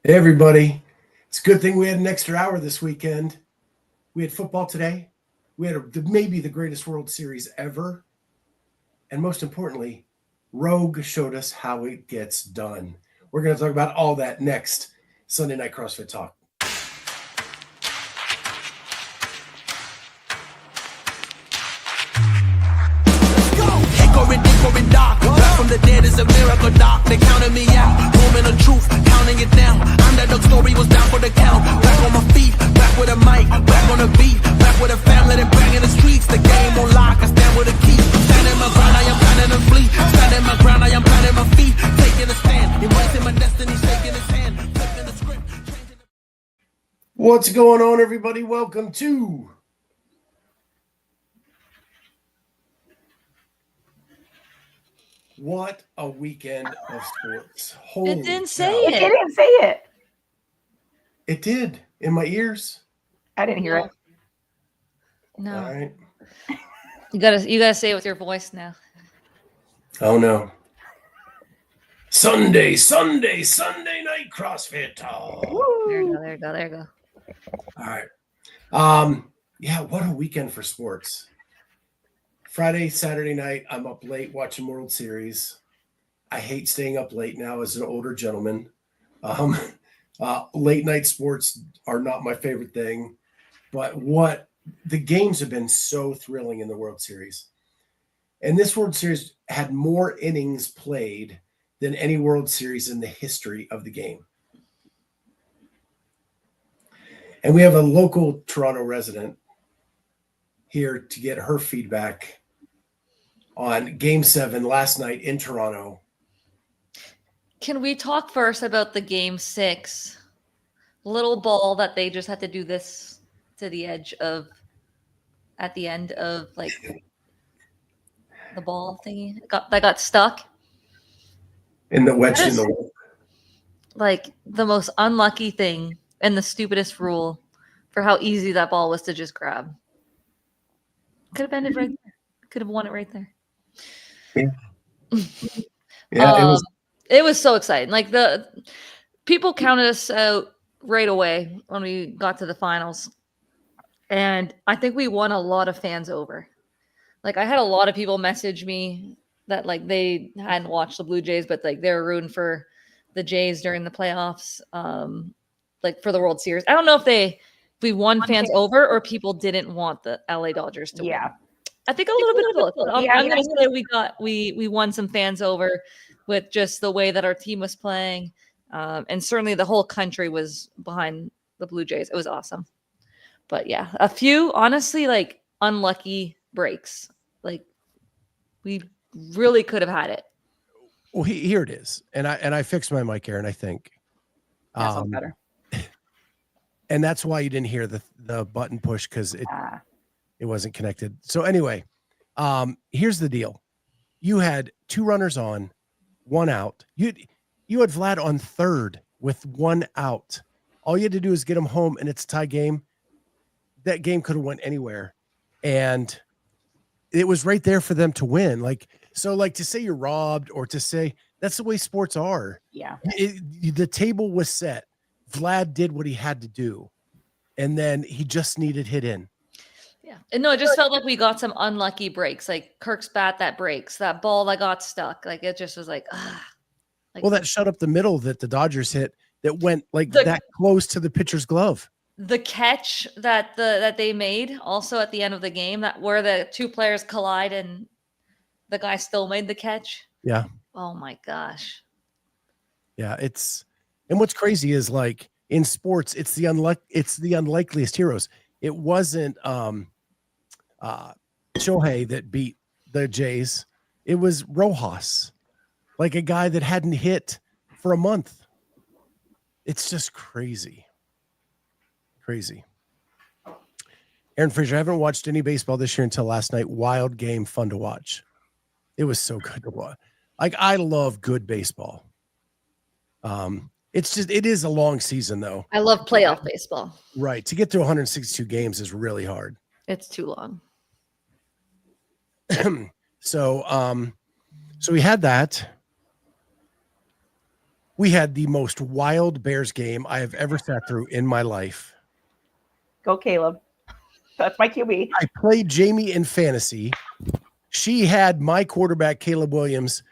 Hey, everybody. It's a good thing we had an extra hour this weekend. We had football today. We had maybe the greatest World Series ever. And most importantly, Rogue showed us how it gets done. We're going to talk about all that next Sunday Night CrossFit Talk. From the dead is a miracle, doc. They counted me out. Moment of truth, counting it down. Underdog story was down for the count. Back on my feet, back with a mic, back on the beat, back with a family that bang in the streets. The game on lock, I stand with a key. Standing my ground, I am planning to flee. Standing my ground, I am planting my feet. Taking a stand, embracing my destiny, shaking his hand, flipping the script. What's going on, everybody? Welcome to What a Weekend of Sports. Holy It didn't say cow. it. It didn't say it. It did in my ears. I didn't hear it. No. All right. You gotta say it with your voice now. Oh, no. Sunday night CrossFit Talk. There you go. All right. Yeah, what a weekend for sports. Friday, Saturday night, I'm up late watching World Series. I hate staying up late now as an older gentleman. Late night sports are not my favorite thing, but the games have been so thrilling in the World Series. And this World Series had more innings played than any World Series in the history of the game. And we have a local Toronto resident here to get her feedback on Game 7 last night in Toronto. Can we talk first about the Game 6 little ball that they just had to do this to the edge of at the end of like the ball thingy that got stuck In the wedge in the wall. like the most unlucky thing and the stupidest rule for how easy that ball was to just grab. Could have ended right there. Could have won it right there. Yeah, it was so exciting. Like the people counted us out right away when we got to the finals. And I think we won a lot of fans over. Like I had a lot of people message me that like they hadn't watched the Blue Jays, but like they were rooting for the Jays during the playoffs, like for the World Series. I don't know if we won fans over or people didn't want the LA Dodgers to win. I think a little bit of both. I'm going to say we won some fans over with just the way that our team was playing. And certainly the whole country was behind the Blue Jays. It was awesome. But yeah, a few honestly like unlucky breaks. Like we really could have had it. Well, here it is. And I fixed my mic, Aaron, I think. That sounds better. And that's why you didn't hear the button push because it wasn't connected. So anyway, here's the deal. You had 2 runners on, 1 out. You had Vlad on third with 1 out. All you had to do is get him home and it's a tie game. That game could have went anywhere. And it was right there for them to win. Like to say you're robbed or to say that's the way sports are. Yeah. The table was set. Vlad did what he had to do. And then he just needed hit in. Yeah. And no, it just felt like we got some unlucky breaks, like Kirk's bat that breaks, that ball that got stuck. Like it just was like, well, that shut up the middle that the Dodgers hit that went like that close to the pitcher's glove. The catch that they made also at the end of the game, that where the 2 players collide and the guy still made the catch. Yeah. Oh my gosh. Yeah, and what's crazy is like in sports, it's the unlikeliest heroes. It wasn't Shohei that beat the Jays. It was Rojas, like a guy that hadn't hit for a month. It's just crazy. Aaron Fraser, I haven't watched any baseball this year until last night. Wild game, fun to watch. It was so good to watch. Like I love good baseball. It is a long season though. I love playoff baseball. Right. To get through 162 games is really hard. It's too long. So we had that. We had the most wild Bears game I have ever sat through in my life. Go, Caleb. That's my QB. I played Jamie in fantasy. She had my quarterback, Caleb Williams,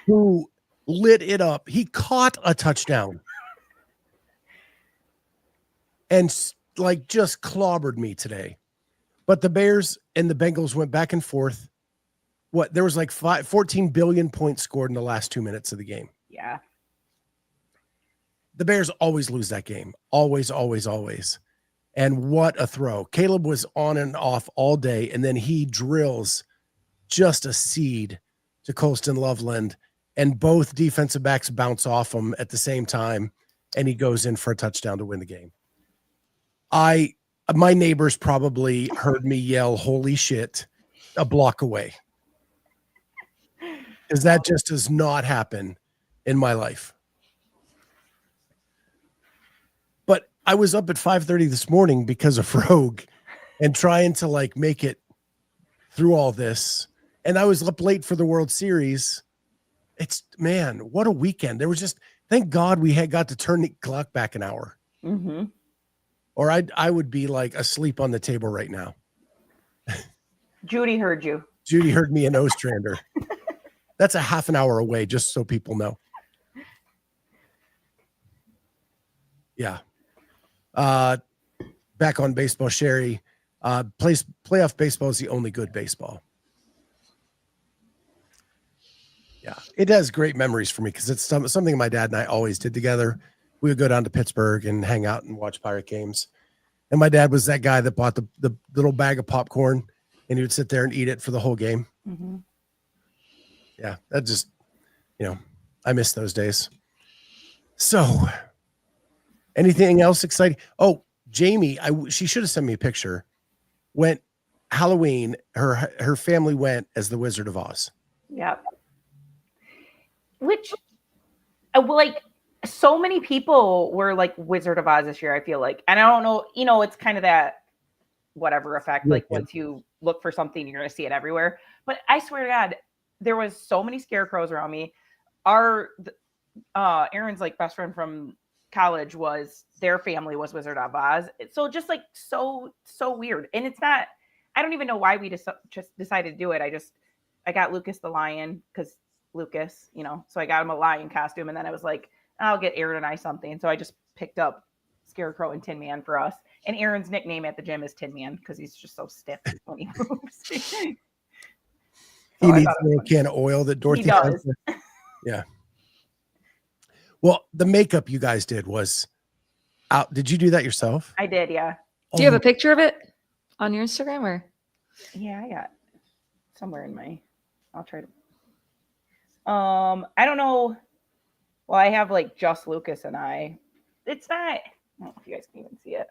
who lit it up. He caught a touchdown and like just clobbered me today. But the Bears and the Bengals went back and forth. What? There was like 14 billion points scored in the last 2 minutes of the game. Yeah. The Bears always lose that game. Always, always, always. And what a throw. Caleb was on and off all day, and then he drills just a seed to Colston Loveland, and both defensive backs bounce off him at the same time, and he goes in for a touchdown to win the game. My neighbors probably heard me yell, "Holy shit," a block away. Because that just does not happen in my life. But I was up at 5:30 this morning because of Rogue and trying to like make it through all this. And I was up late for the World Series. It's, man, what a weekend. There was just, thank God we had got to turn the clock back an hour. Mm-hmm. Or I would be like asleep on the table right now. Judy heard you. Judy heard me in Ostrander. That's a half an hour away, just so people know. Yeah. Back on baseball, Sherry. Playoff baseball is the only good baseball. Yeah, it has great memories for me because it's something my dad and I always did together. We would go down to Pittsburgh and hang out and watch Pirate games. And my dad was that guy that bought the little bag of popcorn, and he would sit there and eat it for the whole game. Mm-hmm. Yeah, that just, I miss those days. So, anything else exciting? Oh, Jamie, she should have sent me a picture. Went Halloween, her family went as the Wizard of Oz. Yep. Which, like, so many people were like Wizard of Oz this year, I feel like. And I don't know, it's kind of that whatever effect. Like, once you look for something, you're going to see it everywhere. But I swear to God, there was so many scarecrows around me. Aaron's like best friend from college their family was Wizard of Oz. So just like so weird. And it's not, I don't even know why we just decided to do it. I got Lucas the lion because Lucas, so I got him a lion costume, and then I was like, I'll get Aaron and I something. So I just picked up Scarecrow and Tin Man for us. And Aaron's nickname at the gym is Tin Man because he's just so stiff when he moves. He needs a little can of oil that Dorothy has. Yeah. Well, the makeup you guys did was out. Did you do that yourself? I did, yeah. Do you have a picture of it on your Instagram or? Yeah, I got somewhere in my, I'll try to. I don't know. Well, I have like just Lucas and I. It's not, I don't know if you guys can even see it.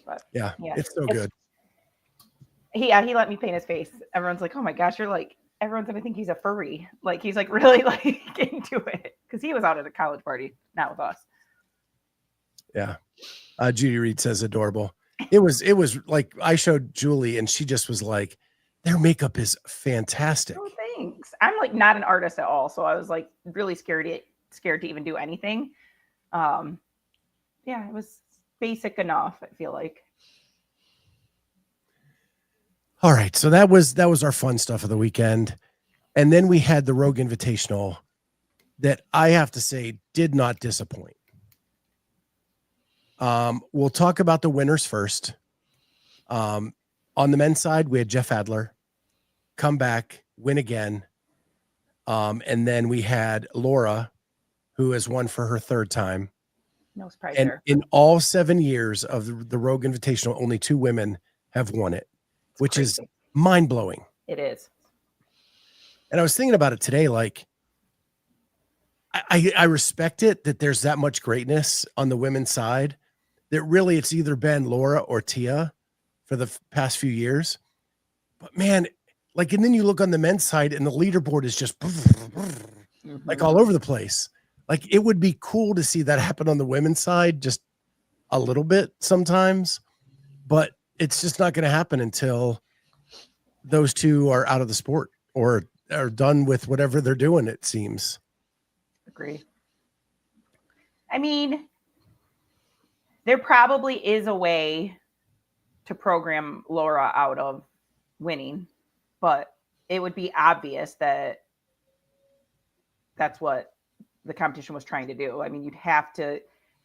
But yeah, it's so good. He let me paint his face. Everyone's like, oh my gosh, everyone's gonna think he's a furry. Like, he's like really like into it because he was out at a college party, not with us. Yeah. Judy Reed says adorable. It was like I showed Julie and she just was like, their makeup is fantastic. Oh, thanks. I'm like not an artist at all, so I was like really scared to even do anything. Yeah, it was basic enough, I feel like. All right, so that was our fun stuff of the weekend. And then we had the Rogue Invitational that I have to say did not disappoint. We'll talk about the winners first. On the men's side, we had Jeff Adler come back, win again. And then we had Laura, who has won for her third time. No surprise And there. in all 7 years of the Rogue Invitational, only 2 women have won it, which is mind-blowing. It is. And I was thinking about it today, like, I respect it that there's that much greatness on the women's side that really it's either been Laura or Tia for the past few years. But man, like, and then you look on the men's side and the leaderboard is just like all over the place. Like, it would be cool to see that happen on the women's side just a little bit sometimes, but it's just not going to happen until those two are out of the sport or are done with whatever they're doing, it seems. Agree. I mean, there probably is a way to program Laura out of winning, but it would be obvious that that's what the competition was trying to do. I mean, you'd have to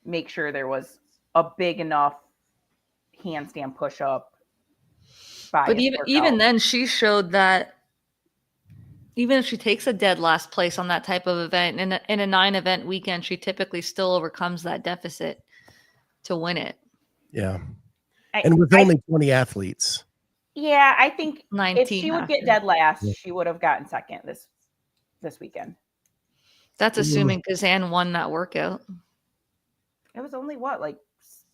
make sure there was a big enough handstand push-up. But even then, she showed that even if she takes a dead last place on that type of event, in a 9-event weekend, she typically still overcomes that deficit to win it. Yeah. And with only 20 athletes. Yeah, I think 19 if she would get dead last, she would have gotten second this weekend. That's assuming Kazan won that workout. It was only what, like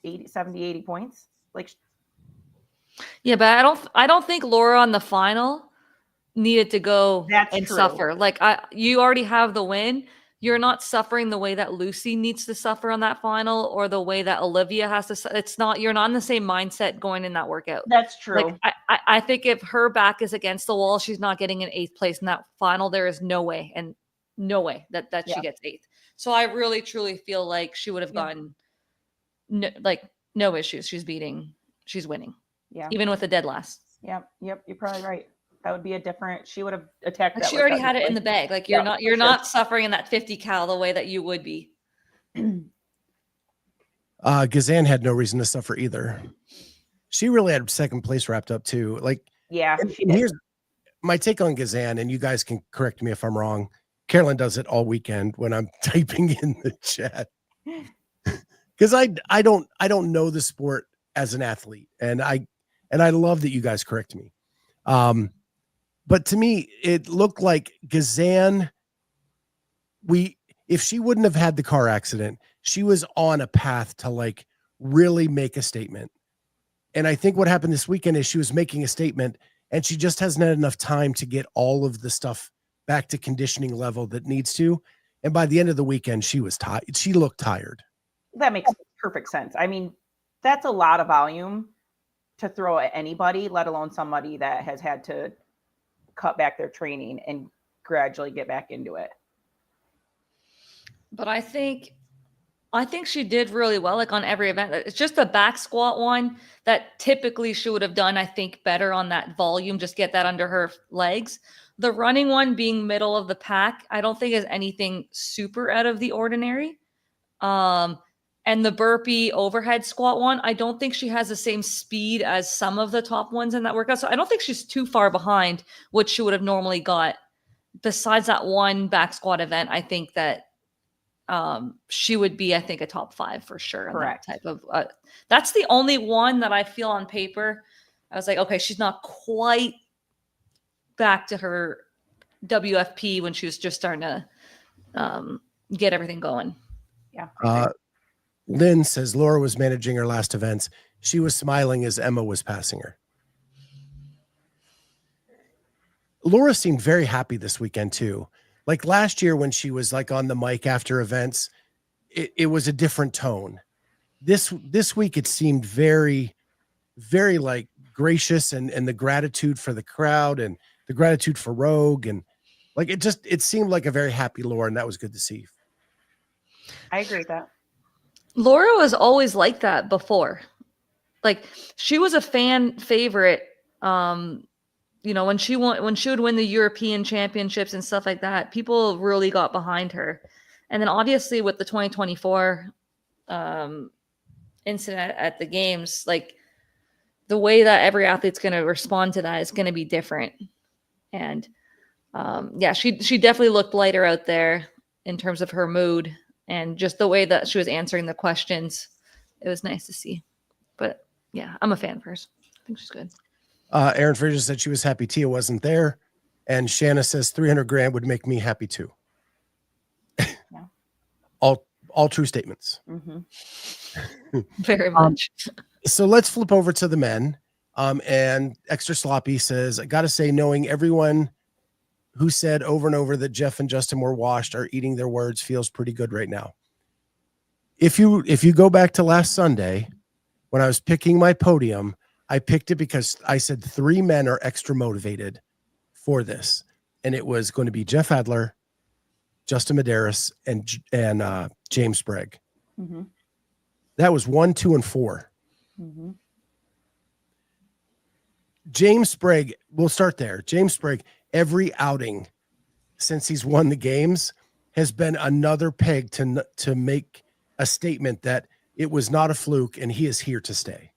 70, 80 points? Like, yeah, but I don't think Laura on the final needed to go and suffer. Like you already have the win. You're not suffering the way that Lucy needs to suffer on that final, or the way that Olivia has to. It's not. You're not in the same mindset going in that workout. That's true. Like I think if her back is against the wall, she's not getting an 8th place in that final. There is no way that she gets 8th. So I really truly feel like she would have gotten no issues. She's winning. Yeah. Even with a dead last. Yep. You're probably right. That would be a different. She would have attacked. Like she already had it in the bag. Like you're not suffering in that 50 cal the way that you would be. Gazan had no reason to suffer either. She really had second place wrapped up too. Like, yeah. And here's my take on Gazan, and you guys can correct me if I'm wrong. Carolyne does it all weekend when I'm typing in the chat, because I don't know the sport as an athlete, and I love that you guys correct me. But to me, it looked like Gazan, if she wouldn't have had the car accident, she was on a path to like really make a statement. And I think what happened this weekend is she was making a statement, and she just hasn't had enough time to get all of the stuff back to conditioning level that needs to. And by the end of the weekend, she was tired. She looked tired. That makes perfect sense. I mean, that's a lot of volume to throw at anybody, let alone somebody that has had to cut back their training and gradually get back into it. But I think she did really well, like on every event. It's just the back squat one that typically she would have done, I think, better on that volume, just get that under her legs. The running one being middle of the pack, I don't think is anything super out of the ordinary. And the burpee overhead squat one, I don't think she has the same speed as some of the top ones in that workout. So I don't think she's too far behind what she would have normally got. Besides that one back squat event, I think that she would be, I think, a top 5 for sure. Correct. That type of, that's the only one that I feel on paper. I was like, okay, she's not quite back to her WFP when she was just starting to get everything going. Yeah. Lynn says Laura was managing her last events. She was smiling as Emma was passing her. Laura seemed very happy this weekend too. Like last year when she was like on the mic after events, it was a different tone. This week it seemed very, very like gracious and the gratitude for the crowd and the gratitude for Rogue, and like it seemed like a very happy Laura, and that was good to see. I agree with that. Laura was always like that before. Like she was a fan favorite. When she would win the European championships and stuff like that, people really got behind her. And then obviously with the 2024 incident at the games, like the way that every athlete's going to respond to that is going to be different. And she definitely looked lighter out there in terms of her mood. And just the way that she was answering the questions, it was nice to see. But yeah, I'm a fan of hers. I think she's good. Aaron Fraser said she was happy Tia wasn't there. And Shanna says 300 grand would make me happy too. Yeah. All true statements. Mm-hmm. Very much. So let's flip over to the men. And Extra Sloppy says, I got to say, knowing everyone who said over and over that Jeff and Justin were washed are eating their words feels pretty good right now. If you go back to last Sunday, when I was picking my podium, I picked it because I said 3 men are extra motivated for this. and it was going to be Jeff Adler, Justin Medeiros, and James Sprague. Mm-hmm. That was 1, 2, and 4. Mm-hmm. James Sprague, we'll start there. James Sprague, every outing since he's won the games has been another peg to make a statement that it was not a fluke and he is here to stay.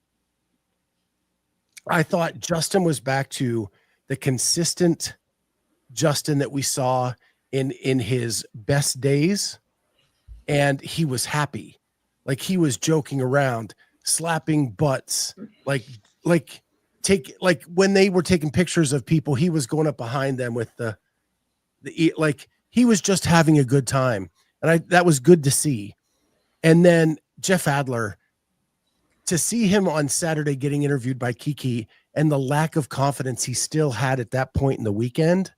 I thought Justin was back to the consistent Justin that we saw in his best days, and he was happy. Like he was joking around, slapping butts, like when they were taking pictures of people, he was going up behind them with the like he was just having a good time. And that was good to see. And then Jeff Adler, to see him on Saturday getting interviewed by Kiki and the lack of confidence he still had at that point in the weekend.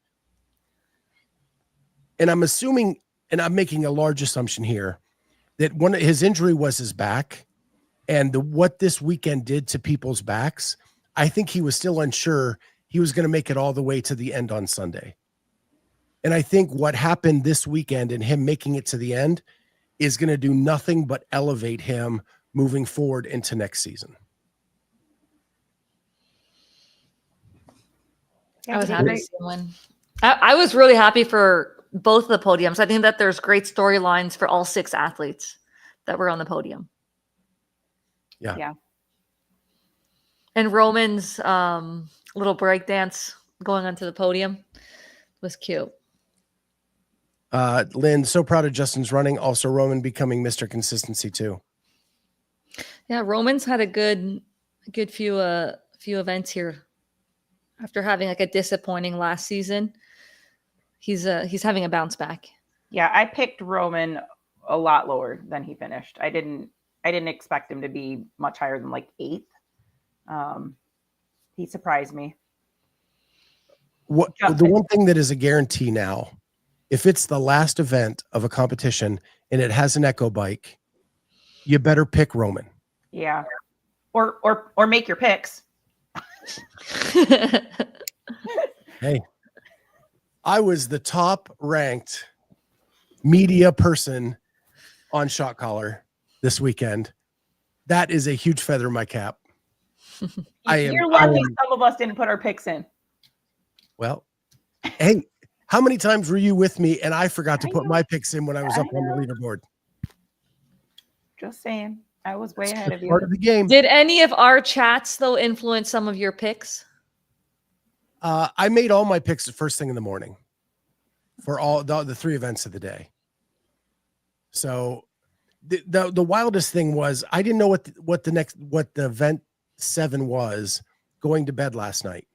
And I'm assuming, and I'm making a large assumption here, that his injury was his back, and what this weekend did to people's backs, I think he was still unsure he was going to make it all the way to the end on Sunday. And I think what happened this weekend and him making it to the end is going to do nothing but elevate him moving forward into next season. I was happy to see him win. I was really happy for both the podiums. I think that there's great storylines for all 6 athletes that were on the podium. Yeah. And Roman's little break dance going onto the podium was cute. Lynn, so proud of Justin's running. Also, Roman becoming Mr. Consistency too. Yeah, Roman's had a good few events here. After having like a disappointing last season, he's having a bounce back. Yeah, I picked Roman a lot lower than he finished. I didn't expect him to be much higher than like 8th. He surprised me. The one thing that is a guarantee now, if it's the last event of a competition and it has an echo bike, you better pick Roman. Yeah. Or make your picks. Hey, I was the top ranked media person on Shot Collar this weekend. That is a huge feather in my cap. You're lucky some of us didn't put our picks in. Well, hey, how many times were you with me and I forgot to put my picks in when I was up on the leaderboard? Just saying. I was way ahead of you. Part of the game. Did any of our chats though influence some of your picks? I made all my picks the first thing in the morning for all the 3 events of the day. So the wildest thing was I didn't know what the event 7 was going to bed last night.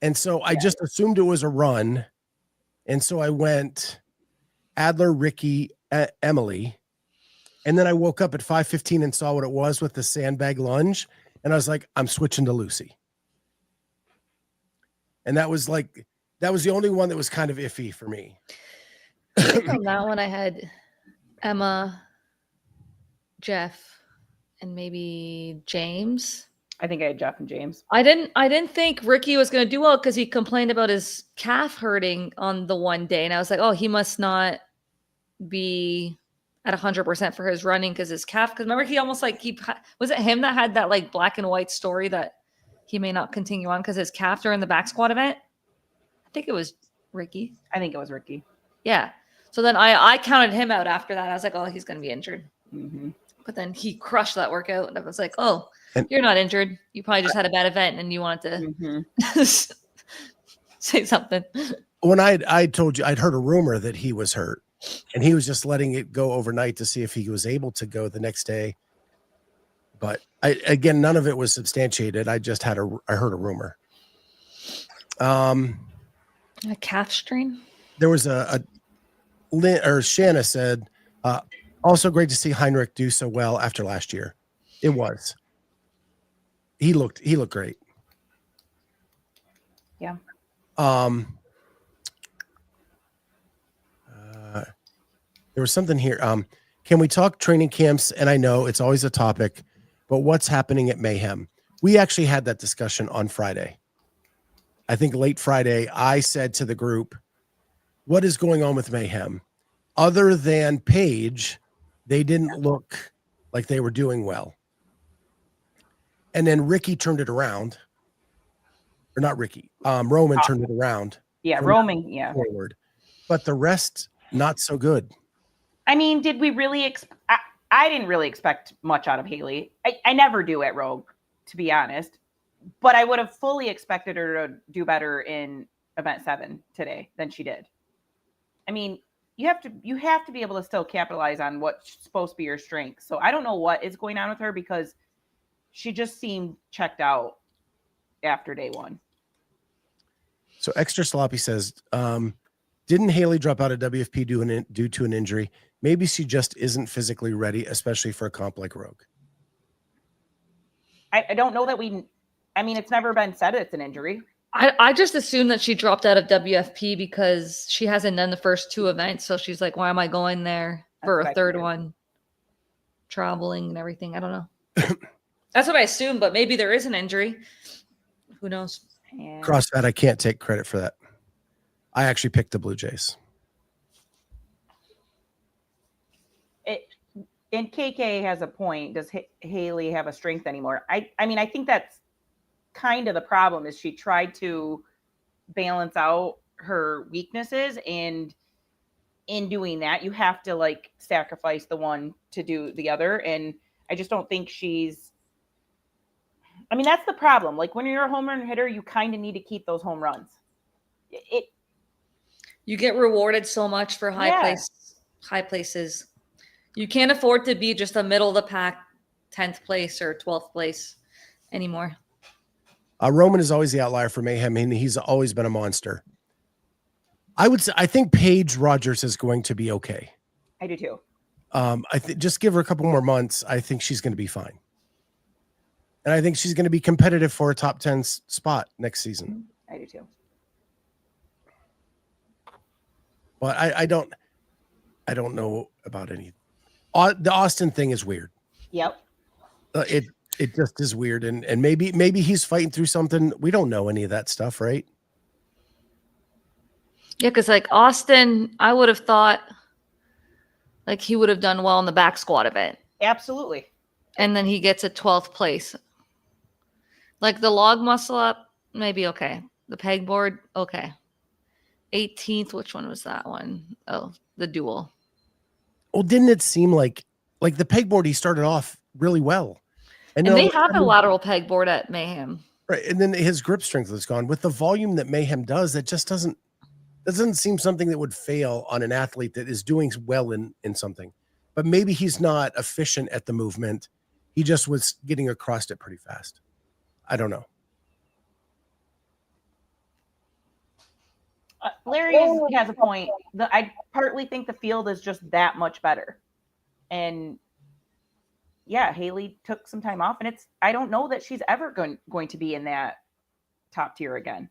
And so I just assumed it was a run. And so I went Adler, Ricky, Emily. And then I woke up at 5:15 and saw what it was with the sandbag lunge. And I was like, I'm switching to Lucy. And that was the only one that was kind of iffy for me. On that one, I had Emma, Jeff, and maybe James. I think I had Jeff and James. I didn't think Ricky was going to do well because he complained about his calf hurting on the one day. And I was like, oh, he must not be at 100% for his running because his calf. Because remember, he almost like was it him that had that like black and white story that he may not continue on because his calf during the back squat event? I think it was Ricky. I think it was Ricky. Yeah. So then I counted him out after that. I was like, oh, he's going to be injured. Mm-hmm. But then he crushed that workout. And I was like, oh, you're not injured. You probably just had a bad event and you wanted to say something. When I told you, I'd heard a rumor that he was hurt and he was just letting it go overnight to see if he was able to go the next day. But again, none of it was substantiated. I just I heard a rumor. A calf strain. There was Shanna said, also great to see Heinrich do so well after last year. It was. He looked great. Yeah. There was something here. Can we talk training camps? And I know it's always a topic, but what's happening at Mayhem? We actually had that discussion on Friday. I think late Friday, I said to the group, what is going on with Mayhem? Other than Paige, they didn't look like they were doing well. And then Ricky turned it around. Or not Ricky. Roman turned it around. Yeah, Roman, yeah. Forward. But the rest, not so good. I mean, did we really I didn't really expect much out of Haley. I never do at Rogue, to be honest. But I would have fully expected her to do better in event 7 today than she did. I mean, you have to be able to still capitalize on what's supposed to be your strength. So I don't know what is going on with her because she just seemed checked out after day 1. So Extra Sloppy says, didn't Haley drop out of WFP due to an injury? Maybe she just isn't physically ready, especially for a comp like Rogue. I don't know that it's never been said it's an injury. I just assumed that she dropped out of WFP because she hasn't done the first 2 events. So she's like, why am I going there for a third one? Traveling and everything. I don't know. That's what I assumed, but maybe there is an injury. Who knows? And CrossFit, I can't take credit for that. I actually picked the Blue Jays. And KK has a point. Does Haley have a strength anymore? I mean, I think that's kind of the problem is she tried to balance out her weaknesses, and in doing that, you have to like sacrifice the one to do the other. And I just don't think that's the problem. Like when you're a home run hitter, you kind of need to keep those home runs. You get rewarded so much for high places. You can't afford to be just a middle of the pack 10th place or 12th place anymore. Roman is always the outlier for Mayhem, and he's always been a monster. I think Paige Rogers is going to be okay. I do too. Just give her a couple more months. I think she's going to be fine. And I think she's going to be competitive for a top 10 spot next season. I do too. But I don't know about any. The Austin thing is weird. Yep. It just is weird, and maybe he's fighting through something. We don't know any of that stuff, right? Yeah, because like Austin, I would have thought like he would have done well in the back squat event. Absolutely. And then he gets a 12th place. Like the log muscle up, maybe okay. The pegboard, okay. 18th, which one was that one? Oh, the dual. Well, didn't it seem like the pegboard he started off really well? And they have a lateral pegboard at Mayhem. Right. And then his grip strength is gone. With the volume that Mayhem does, that just doesn't seem something that would fail on an athlete that is doing well in something. But maybe he's not efficient at the movement. He just was getting across it pretty fast. I don't know. Larry has a point. I partly think the field is just that much better. And yeah, Haley took some time off, and I don't know that she's ever going to be in that top tier again.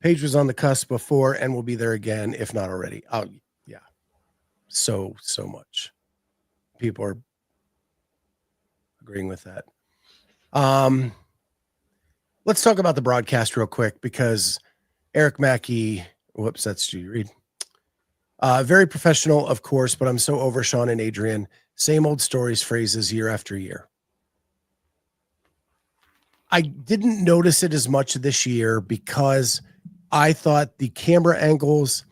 Paige was on the cusp before and will be there again, if not already. Oh, yeah. So much. People are agreeing with that. Let's talk about the broadcast real quick because Eric Mackey, whoops, that's Judy Reed. Very professional, of course, but I'm so over Sean and Adrian. Same old stories, phrases year after year. I didn't notice it as much this year because I thought the camera angles,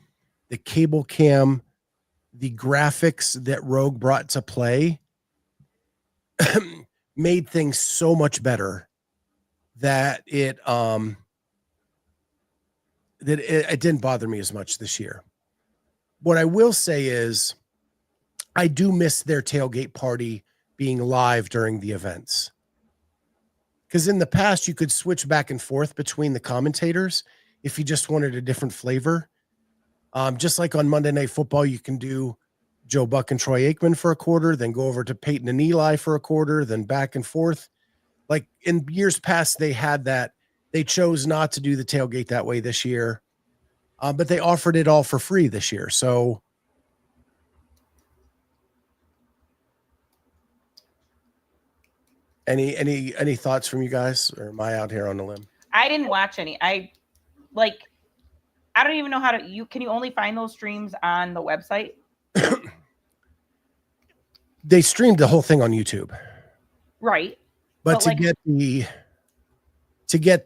the cable cam, the graphics that Rogue brought to play made things so much better that it didn't bother me as much this year. What I will say is I do miss their tailgate party being live during the events. Because in the past, you could switch back and forth between the commentators if you just wanted a different flavor. Just like on Monday Night Football, you can do Joe Buck and Troy Aikman for a quarter, then go over to Peyton and Eli for a quarter, then back and forth. Like in years past, they had that. They chose not to do the tailgate that way this year, but they offered it all for free this year. So Any thoughts from you guys, or am I out here on a limb? I didn't watch any. I don't even know how to. Can you only find those streams on the website? They streamed the whole thing on YouTube, right? But to get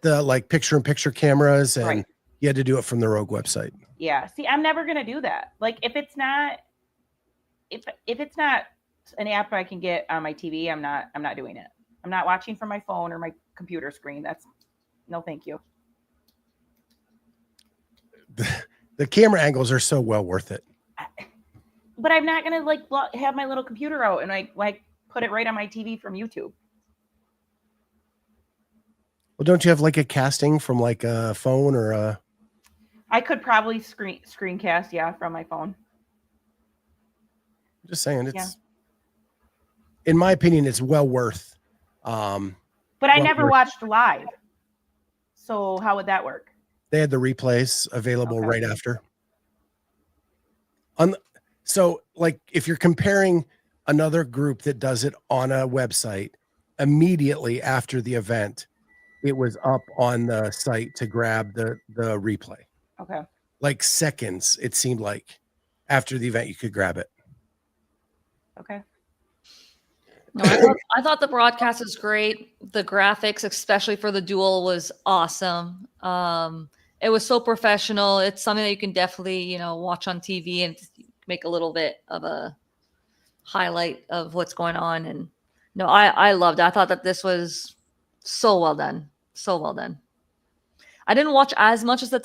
the like picture-in-picture cameras, and Right. you had to do it from the Rogue website. Yeah. See, I'm never gonna do that. Like, if it's not an app I can get on my TV, I'm not doing it. I'm not watching from my phone or my computer screen. That's no, thank you. The camera angles are so well worth it. But I'm not gonna have my little computer out and like put it right on my TV from YouTube. Well, don't you have like a casting from like a phone or a? I could probably screencast, yeah, from my phone. I'm just saying, it's. Yeah. In my opinion, it's well worth. But I well never worth- watched live. So how would that work? They had the replays available Okay. right after. So, like, if you're comparing another group that does it on a website, immediately after the event, it was up on the site to grab the replay. Okay. Like seconds, it seemed like after the event, you could grab it. Okay. No, I thought the broadcast was great. The graphics, especially for the duel, was awesome. It was so professional. It's something that you can definitely, watch on TV and make a little bit of a highlight of what's going on. And no, I loved it. I thought that this was so well done. So well done. I didn't watch as much as the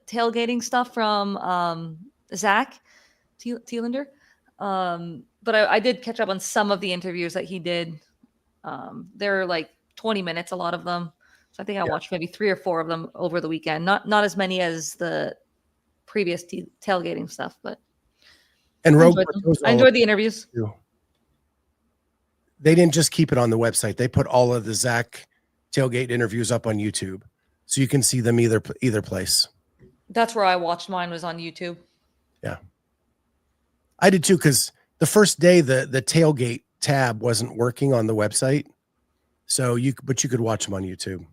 tailgating stuff from Zach Thielander. But I did catch up on some of the interviews that he did. They're like 20 minutes, a lot of them. So I think I watched maybe 3 or 4 of them over the weekend. Not as many as the previous tailgating stuff, but And I Rogue, enjoyed the interviews. They didn't just keep it on the website. They put all of the Zach tailgate interviews up on YouTube, so you can see them either place. That's where I watched mine, was on YouTube. Yeah, I did too, because the first day the tailgate tab wasn't working on the website, so you could watch them on YouTube.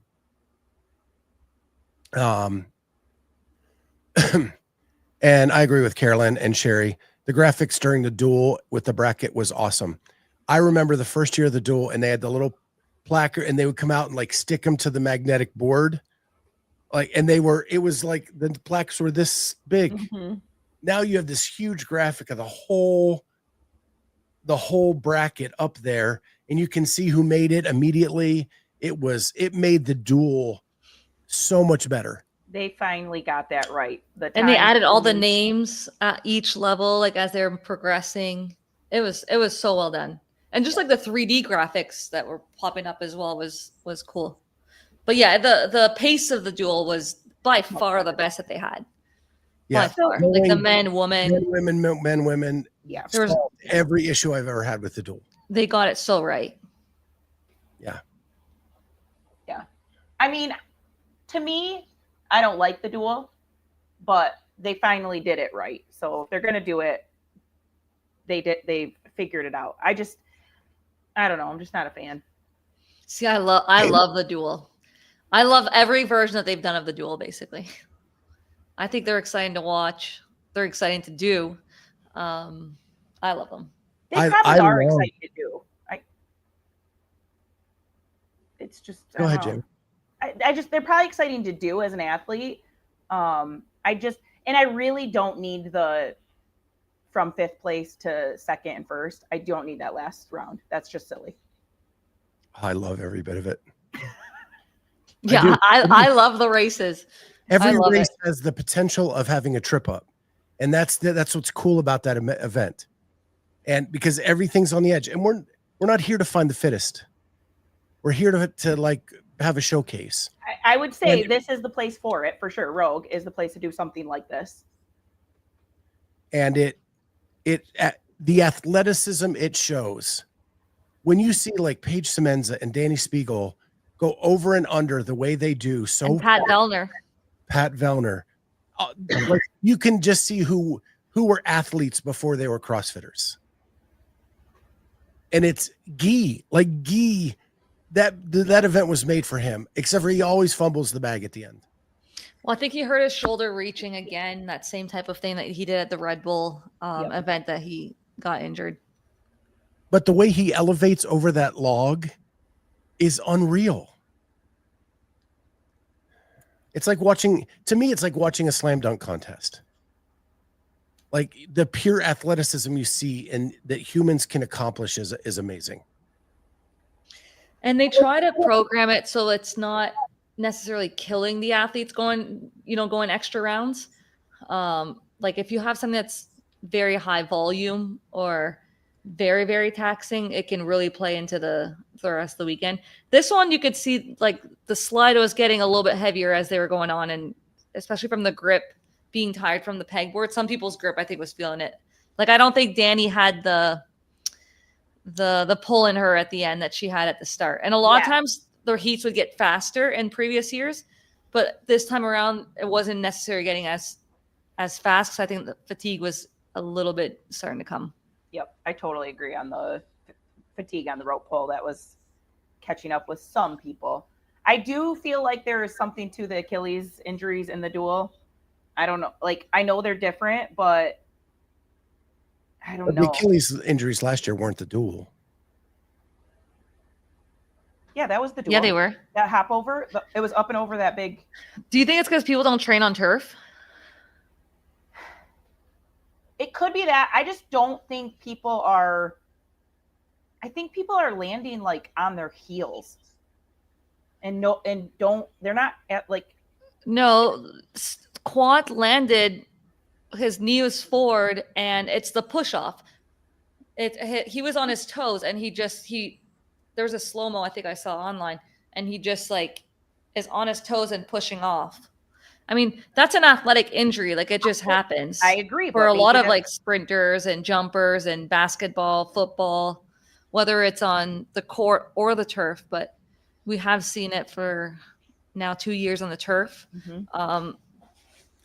And I agree with Carolyne and Sherry. The graphics during the duel with the bracket was awesome. I remember the first year of the duel, and they had the little placard, and they would come out and like stick them to the magnetic board, it was like the plaques were this big. Mm-hmm. Now you have this huge graphic of the whole bracket up there, and you can see who made it immediately. It made the duel so much better. They finally got that right. And they added all the names at each level, like as they're progressing. It was so well done. And just like the 3D graphics that were popping up as well was cool. But yeah, the pace of the duel was by far the best that they had. Yeah, By far. Like the men, women. women. Yeah. There was, Every issue I've ever had with the duel. they got it so right. Yeah. Yeah. I mean, to me, I don't like the duel, but they finally did it right. So if they're going to do it, they figured it out. I don't know. I'm just not a fan. See, I love the duel. I love every version that they've done of the duel, basically. I think they're exciting to watch. They're exciting to do. I love them. They probably are exciting to do. It's just Go ahead, Jim. They're probably exciting to do as an athlete. I really don't need the from 5th place to 2nd and 1st. I don't need that last round. That's just silly. I love every bit of it. Yeah, I love the races. Every race has the potential of having a trip up, and that's what's cool about that event. And because everything's on the edge, and we're not here to find the fittest. We're here to like have a showcase. I would say this is the place for it for sure. Rogue is the place to do something like this. And the athleticism it shows. When you see like Paige Semenza and Danny Spiegel go over and under the way they do, so And Pat Vellner. Like you can just see who were athletes before they were CrossFitters. And it's Guy that event was made for him, except for he always fumbles the bag at the end. Well, I think he hurt his shoulder reaching again, that same type of thing that he did at the Red Bull event that he got injured. But the way he elevates over that log is unreal. It's like watching a slam dunk contest. Like the pure athleticism you see and that humans can accomplish is amazing. And they try to program it so it's not necessarily killing the athletes going extra rounds. Like if you have something that's very high volume or very, very taxing, it can really play into the rest of the weekend. This one, you could see like the slide was getting a little bit heavier as they were going on, and especially from the grip being tired from the pegboard. Some people's grip, I think, was feeling it. Like I don't think Danny had the pull in her at the end that she had at the start. And a lot of times their heats would get faster in previous years, but this time around it wasn't necessarily getting as fast because I think the fatigue was a little bit starting to come. Yep, I totally agree on the fatigue on the rope pull. That was catching up with some people. I do feel like there is something to the Achilles injuries in the duel. I don't know. Like, I know they're different, but I don't know. The Achilles injuries last year weren't the duel. Yeah, that was the duel. Yeah, they were. That hop over, it was up and over that big. Do you think it's because people don't train on turf? It could be that. I just don't think people are. I think people are landing like on their heels, they're not at like. No, Quant landed, his knee was forward, and it's the push off. He was on his toes, and there was a slow-mo I think I saw online, and he just like is on his toes and pushing off. I mean, that's an athletic injury. Like it just happens. I agree. For a lot of like sprinters and jumpers and basketball, football, whether it's on the court or the turf, but we have seen it for now 2 years on the turf. Mm-hmm.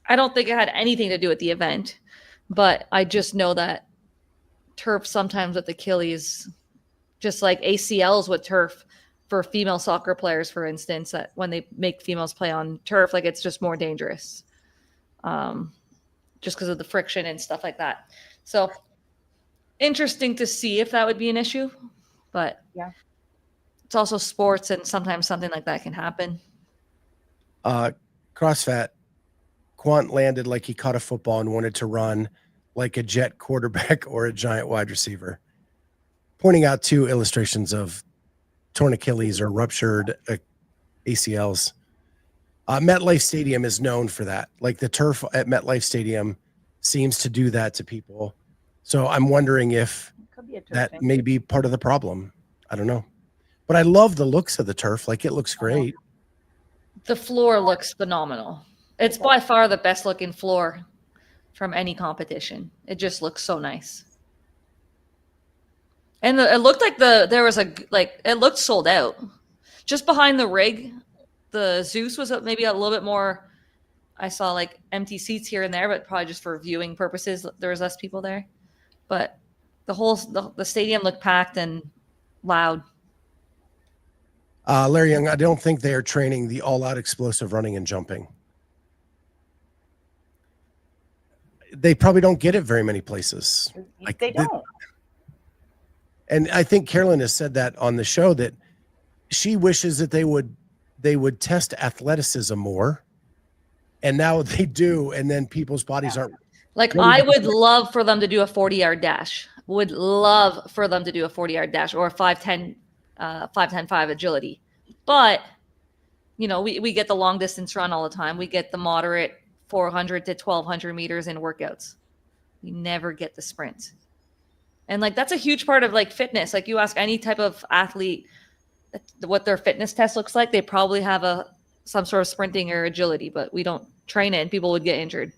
I don't think it had anything to do with the event, but I just know that turf sometimes with Achilles, just like ACLs with turf for female soccer players, for instance, that when they make females play on turf, like it's just more dangerous, just because of the friction and stuff like that. So interesting to see if that would be an issue, but yeah, it's also sports, and sometimes something like that can happen. CrossFit, Quant landed like he caught a football and wanted to run like a jet quarterback or a giant wide receiver, pointing out 2 illustrations of torn Achilles or ruptured ACLs. MetLife Stadium is known for that. Like the turf at MetLife Stadium seems to do that to people. So I'm wondering if that may be part of the problem. I don't know. But I love the looks of the turf. Like it looks great. The floor looks phenomenal. It's by far the best looking floor from any competition. It just looks so nice. And it looked like it looked sold out. Just behind the rig, the Zeus was maybe a little bit more. I saw like empty seats here and there, but probably just for viewing purposes, there was less people there. But the stadium looked packed and loud. Larry Young, I don't think they are training the all-out explosive running and jumping. They probably don't get it very many places. Like they don't. And I think Carolyne has said that on the show that she wishes that they would test athleticism more. And now they do. And then people's bodies aren't. Like I would love for them to do a 40-yard dash. Would love for them to do a 40-yard dash or a 5-10, 5-10-5 agility. But, we get the long distance run all the time. We get the moderate 400 to 1,200 meters in workouts. We never get the sprint. And like, that's a huge part of like fitness. Like you ask any type of athlete what their fitness test looks like, they probably have some sort of sprinting or agility, but we don't train it and people would get injured.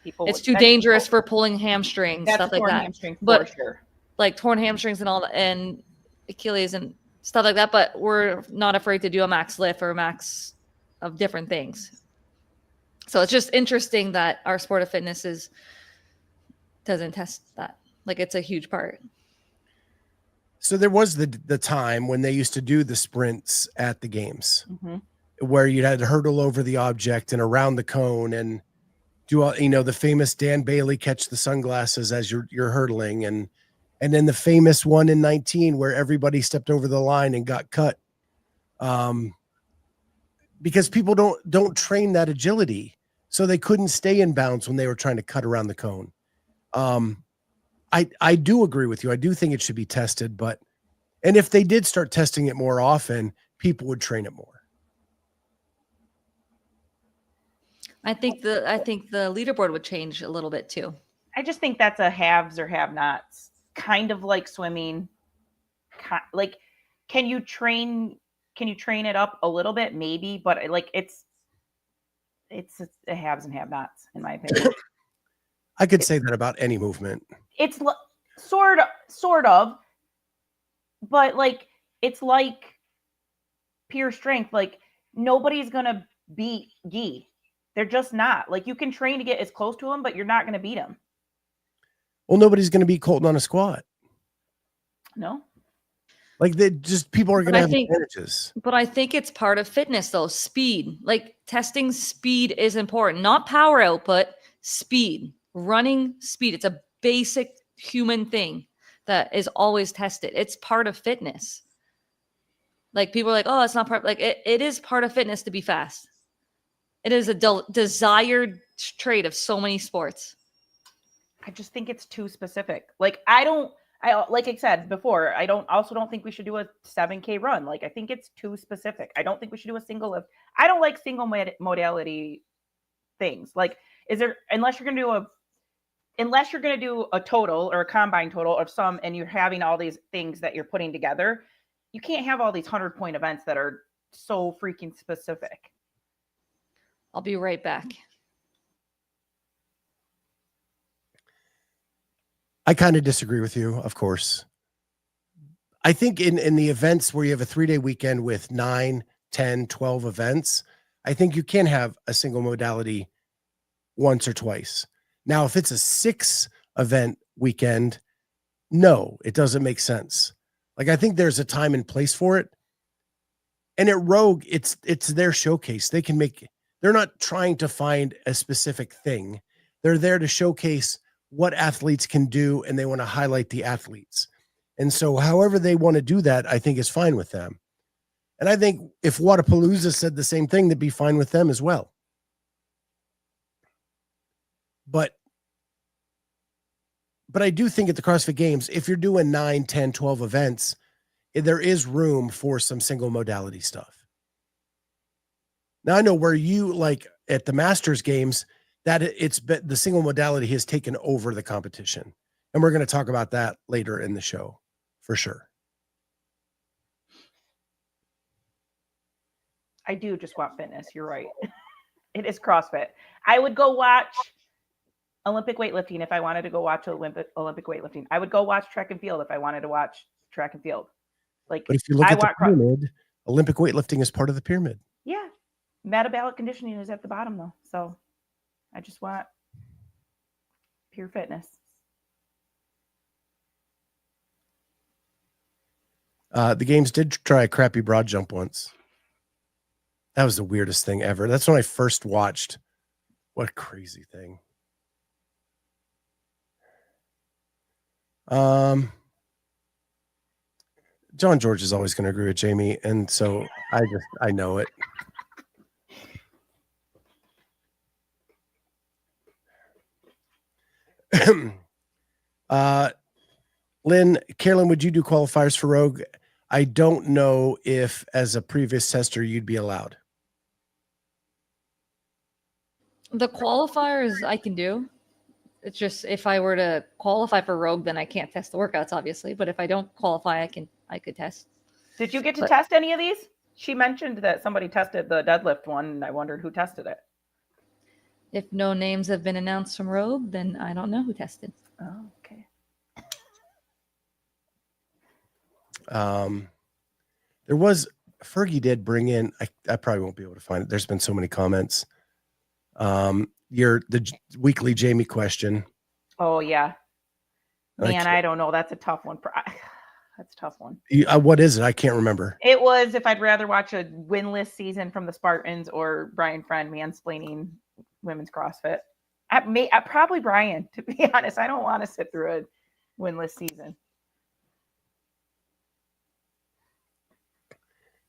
It's too dangerous for pulling hamstrings, stuff like that. But sure. Like torn hamstrings and all that, and Achilles and stuff like that. But we're not afraid to do a max lift or a max of different things. So it's just interesting that our sport of fitness doesn't test that. Like it's a huge part. So there was the time when they used to do the sprints at the games where you had to hurdle over the object and around the cone and do all, the famous Dan Bailey catch the sunglasses as you're hurdling, and then the famous one in 19 where everybody stepped over the line and got cut. Because people don't train that agility. So they couldn't stay in bounds when they were trying to cut around the cone. I do agree with you. I do think it should be tested, and if they did start testing it more often, people would train it more. I think the leaderboard would change a little bit too. I just think that's a haves or have-nots, kind of like swimming. Like, can you train it up a little bit? Maybe, but like it's a haves and have-nots in my opinion. I could say that about any movement. It's sort of, but like it's like pure strength. Like nobody's gonna beat Guy. They're just not. Like you can train to get as close to him, but you're not gonna beat him. Well, nobody's gonna beat Colton on a squat. No. Like people are gonna have advantages. But I think it's part of fitness though. Speed. Like testing speed is important. Not power output, speed. Running speed. It's a basic human thing that is always tested. It's part of fitness. Like people are like, oh, it's not part. Like it is part of fitness to be fast. It is a desired trait of so many sports. I just think it's too specific. Like like I said before, I don't think we should do a 7K run. Like I think it's too specific. I don't think we should do a single lift. I don't like single modality things. Like unless you're going to do a total or a combine total of some, and you're having all these things that you're putting together, you can't have all these 100-point events that are so freaking specific. I'll be right back. I kind of disagree with you, of course. I think in the events where you have a 3-day weekend with 9, 10, 12 events, I think you can have a single modality once or twice. Now, if it's a 6-event weekend, no, it doesn't make sense. Like I think there's a time and place for it. And at Rogue, it's their showcase. They're not trying to find a specific thing. They're there to showcase what athletes can do, and they want to highlight the athletes. And so however they want to do that, I think is fine with them. And I think if Wodapalooza said the same thing, that'd be fine with them as well. But I do think at the CrossFit Games, if you're doing 9, 10, 12 events, there is room for some single modality stuff. Now I know where you like at the Masters Games that the single modality has taken over the competition. And we're going to talk about that later in the show for sure. I do just want fitness. You're right. It is CrossFit. I would go watch Olympic weightlifting if I wanted to go watch Olympic weightlifting. I would go watch track and field if I wanted to watch track and field. Like, but if you look at the pyramid, Olympic weightlifting is part of the pyramid. Yeah. Metabolic conditioning is at the bottom though. So I just want pure fitness. The Games did try a crappy broad jump once. That was the weirdest thing ever. That's when I first watched. What a crazy thing. John George is always going to agree with Jamie, and so I know it. Carolyne, would you do qualifiers for Rogue? I don't know if as a previous tester you'd be allowed. The qualifiers I can do. It's just if I were to qualify for Rogue, then I can't test the workouts, obviously. But if I don't qualify, I could test. Did you get to test any of these? She mentioned that somebody tested the deadlift one, and I wondered who tested it. If no names have been announced from Rogue, then I don't know who tested. Oh, okay. There was Fergie did bring in. I probably won't be able to find it. There's been so many comments. The weekly Jamie question. Oh yeah, man, I don't know. That's a tough one. that's a tough one. What is it? I can't remember. It was if I'd rather watch a winless season from the Spartans or Brian Friend mansplaining women's CrossFit. Probably Brian, to be honest. I don't want to sit through a winless season.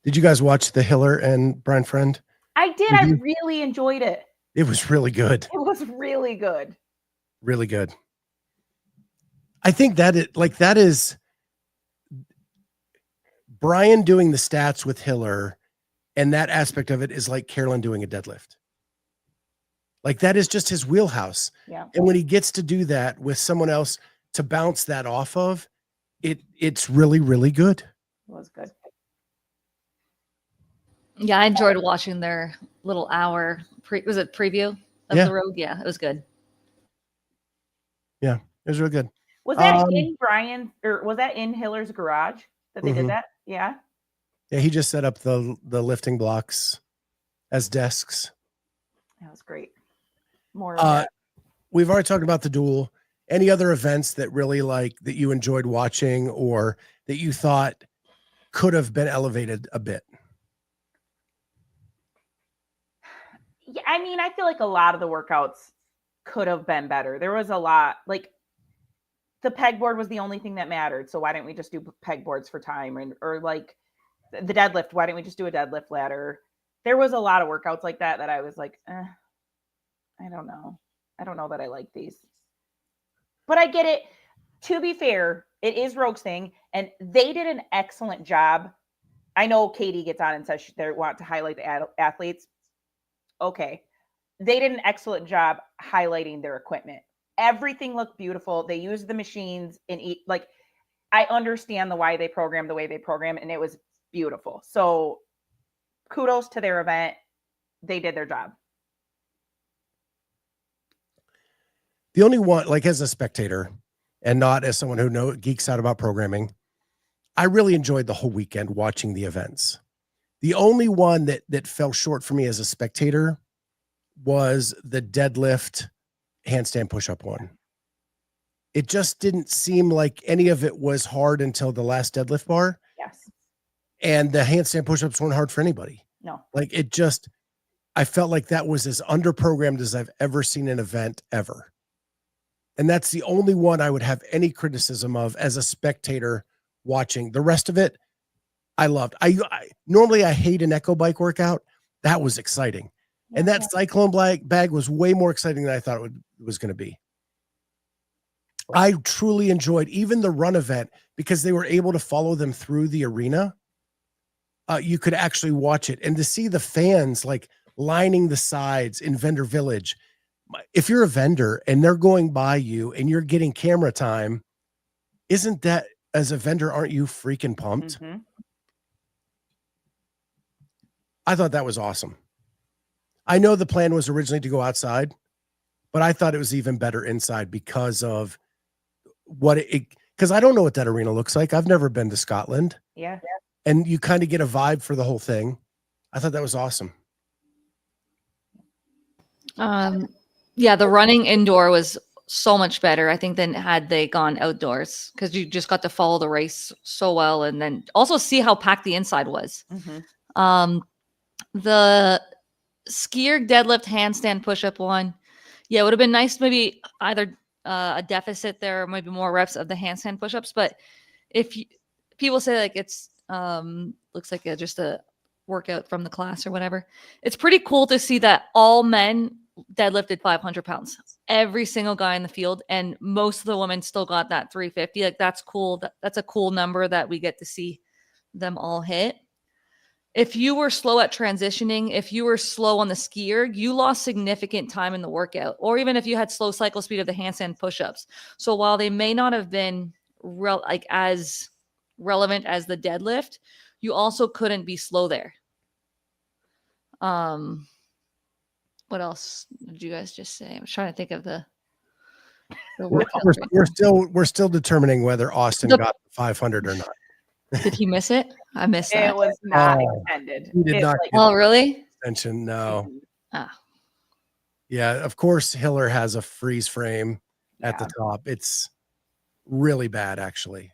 Did you guys watch the Hiller and Brian Friend? I did. I really enjoyed it. It was really good. It was really good. Really good. I think that is Brian doing the stats with Hiller, and that aspect of it is like Carolyne doing a deadlift. Like that is just his wheelhouse. Yeah. And when he gets to do that with someone else to bounce that off of, it's really, really good. It was good. Yeah, I enjoyed watching their little hour preview of the Rogue? Yeah, it was good. Yeah, it was real good. Was that in Brian, or was that in Hiller's garage that they did that? Yeah. Yeah, he just set up the lifting blocks as desks. That was great. More of that. We've already talked about the duel. Any other events that really that you enjoyed watching or that you thought could have been elevated a bit? Yeah, I mean, I feel like a lot of the workouts could have been better. There was a lot, like the pegboard was the only thing that mattered. So why didn't we just do pegboards for time? Or like the deadlift, why didn't we just do a deadlift ladder? There was a lot of workouts like that I was like, I don't know. I don't know that I like these. But I get it. To be fair, it is Rogue's thing, and they did an excellent job. I know Katie gets on and says they want to highlight the athletes. Okay. They did an excellent job highlighting their equipment. Everything looked beautiful. They used the machines I understand why they program the way they program, and it was beautiful. So kudos to their event. They did their job. The only one, as a spectator and not as someone who geeks out about programming, I really enjoyed the whole weekend watching the events. The only one that fell short for me as a spectator was the deadlift handstand push-up one. It just didn't seem like any of it was hard until the last deadlift bar. Yes. And the handstand push-ups weren't hard for anybody. No. I felt like that was as underprogrammed as I've ever seen an event ever. And that's the only one I would have any criticism of as a spectator watching. The rest of it, I loved. I normally hate an echo bike workout. That was exciting. And that cyclone bag was way more exciting than I thought it was going to be. I truly enjoyed even the run event because they were able to follow them through the arena. You could actually watch it, and to see the fans lining the sides in Vendor Village. If you're a vendor and they're going by you and you're getting camera time, isn't that, as a vendor, aren't you freaking pumped? Mm-hmm. I thought that was awesome. I know the plan was originally to go outside, but I thought it was even better inside because of because I don't know what that arena looks like. I've never been to Scotland. Yeah. And you kind of get a vibe for the whole thing. I thought that was awesome. Yeah, the running indoor was so much better, I think, than had they gone outdoors, because you just got to follow the race so well, and then also see how packed the inside was. Mm-hmm. The skier deadlift handstand push-up one, yeah, it would have been nice, maybe either a deficit there or maybe more reps of the handstand push-ups. But if people say it's looks like just a workout from the class or whatever, it's pretty cool to see that all men deadlifted 500 pounds, every single guy in the field, and most of the women still got that 350. That's cool. That's a cool number that we get to see them all hit. If you were slow at transitioning, if you were slow on the skier, you lost significant time in the workout, or even if you had slow cycle speed of the handstand push-ups. So while they may not have been as relevant as the deadlift, you also couldn't be slow there. What else did you guys just say? I'm trying to think of the we're still determining whether Austin got 500 or not. Did he miss it? I missed that. It was not intended. He did not. Oh, really? Extension, no. Ah. Yeah, of course, Hiller has a freeze frame at the top. It's really bad, actually.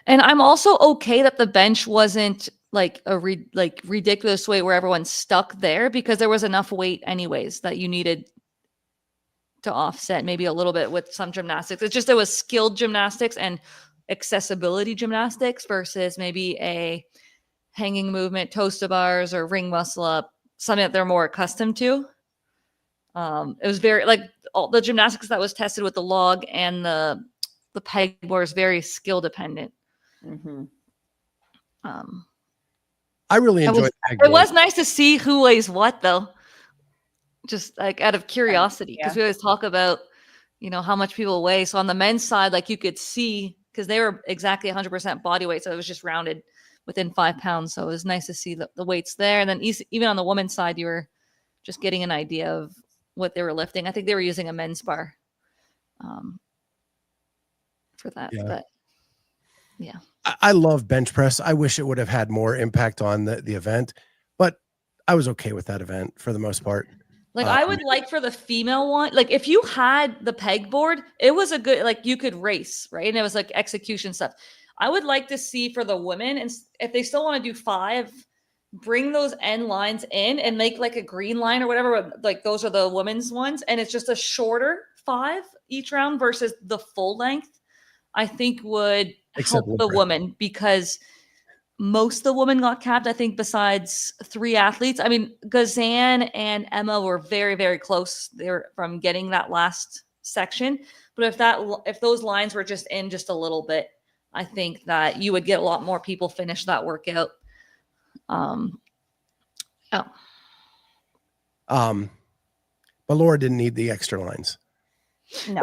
And I'm also okay that the bench wasn't like a ridiculous weight where everyone's stuck there, because there was enough weight anyways that you needed to offset maybe a little bit with some gymnastics. It's just, there was skilled gymnastics and accessibility gymnastics versus maybe a hanging movement, toes to bars, or ring muscle up, something that they're more accustomed to. It was very, like, all the gymnastics that was tested with the log and the pegboard is very skill dependent. Mm-hmm. I really enjoyed it was nice to see who weighs what, though, just like out of curiosity, because we always talk about, you know, how much people weigh. So on the men's side, like, you could see, because they were exactly 100% body weight, so it was just rounded within 5 pounds. So it was nice to see the weights there. And then even on the women's side, you were just getting an idea of what they were lifting. I think they were using a men's bar for that. Yeah. But yeah, I love bench press. I wish it would have had more impact on the event, but I was okay with that event for the most part. like, I would like for the female one, like, if you had the pegboard, it was a good, like, you could race, right? And it was like execution stuff. I would like to see for the women, and if they still want to do 5, bring those end lines in and make like a green line or whatever. Like, those are the women's ones, and it's just a shorter 5 each round versus the full length. I think would help the woman, because most of the women got capped, I think, besides 3 athletes. I mean, Gazan and Emma were very, very close there from getting that last section. But if those lines were just in just a little bit, I think that you would get a lot more people finish that workout. But Laura didn't need the extra lines. No.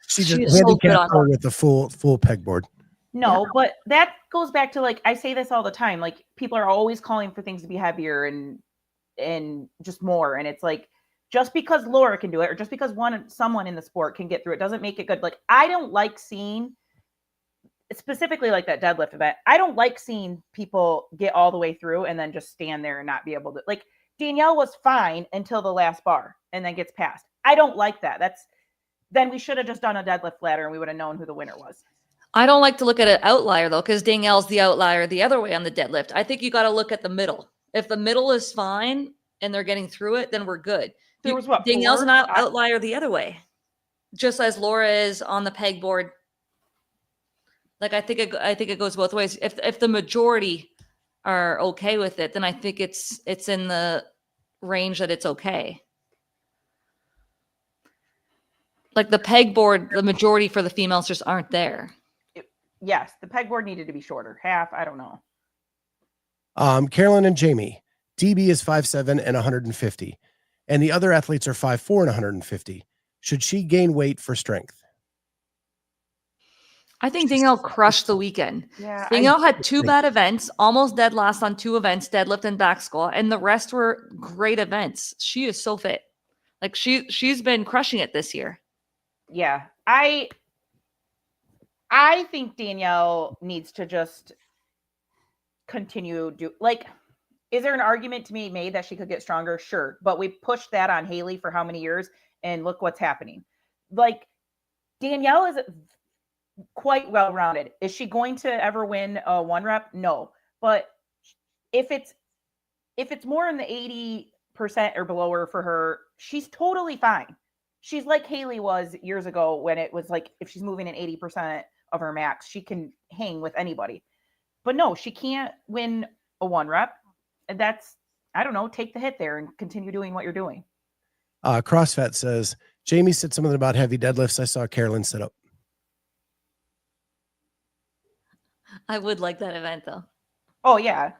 She just so handicapped her with the full pegboard. No, but that goes back to, like, I say this all the time, like, people are always calling for things to be heavier and just more. And it's like, just because Laura can do it, or just because someone in the sport can get through it, doesn't make it good. Like, I don't like seeing, specifically like that deadlift event, I don't like seeing people get all the way through and then just stand there and not be able to, like, Danielle was fine until the last bar and then gets passed. I don't like that. Then we should have just done a deadlift ladder and we would have known who the winner was. I don't like to look at an outlier, though, because Danielle's the outlier the other way on the deadlift. I think you got to look at the middle. If the middle is fine and they're getting through it, then we're good. There was Danielle's an outlier the other way, just as Laura is on the pegboard. Like, I think it goes both ways. If the majority are okay with it, then I think it's in the range that it's okay. Like, the pegboard, the majority for the females just aren't there. Yes, the pegboard needed to be shorter. Half, I don't know. Carolyne and Jamie, DB is 5'7" and 150, and the other athletes are 5'4" and 150. Should she gain weight for strength? I think Danielle crushed the weekend. Yeah, Danielle had 2 bad events, almost dead last on 2 events, deadlift and back squat, and the rest were great events. She is so fit. Like, she's been crushing it this year. Yeah, I think Danielle needs to just continue is there an argument to be made that she could get stronger? Sure. But we pushed that on Haley for how many years, and look what's happening. Like, Danielle is quite well-rounded. Is she going to ever win a 1 rep? No. But if it's more in the 80% or below for her, she's totally fine. She's like Haley was years ago, when it was like, if she's moving in 80% of her max, she can hang with anybody. But no, she can't win a 1 rep. And that's, I don't know, take the hit there and continue doing what you're doing. CrossFit says, Jamie said something about heavy deadlifts. I saw Carolyne sit up. I would like that event, though. Oh, yeah.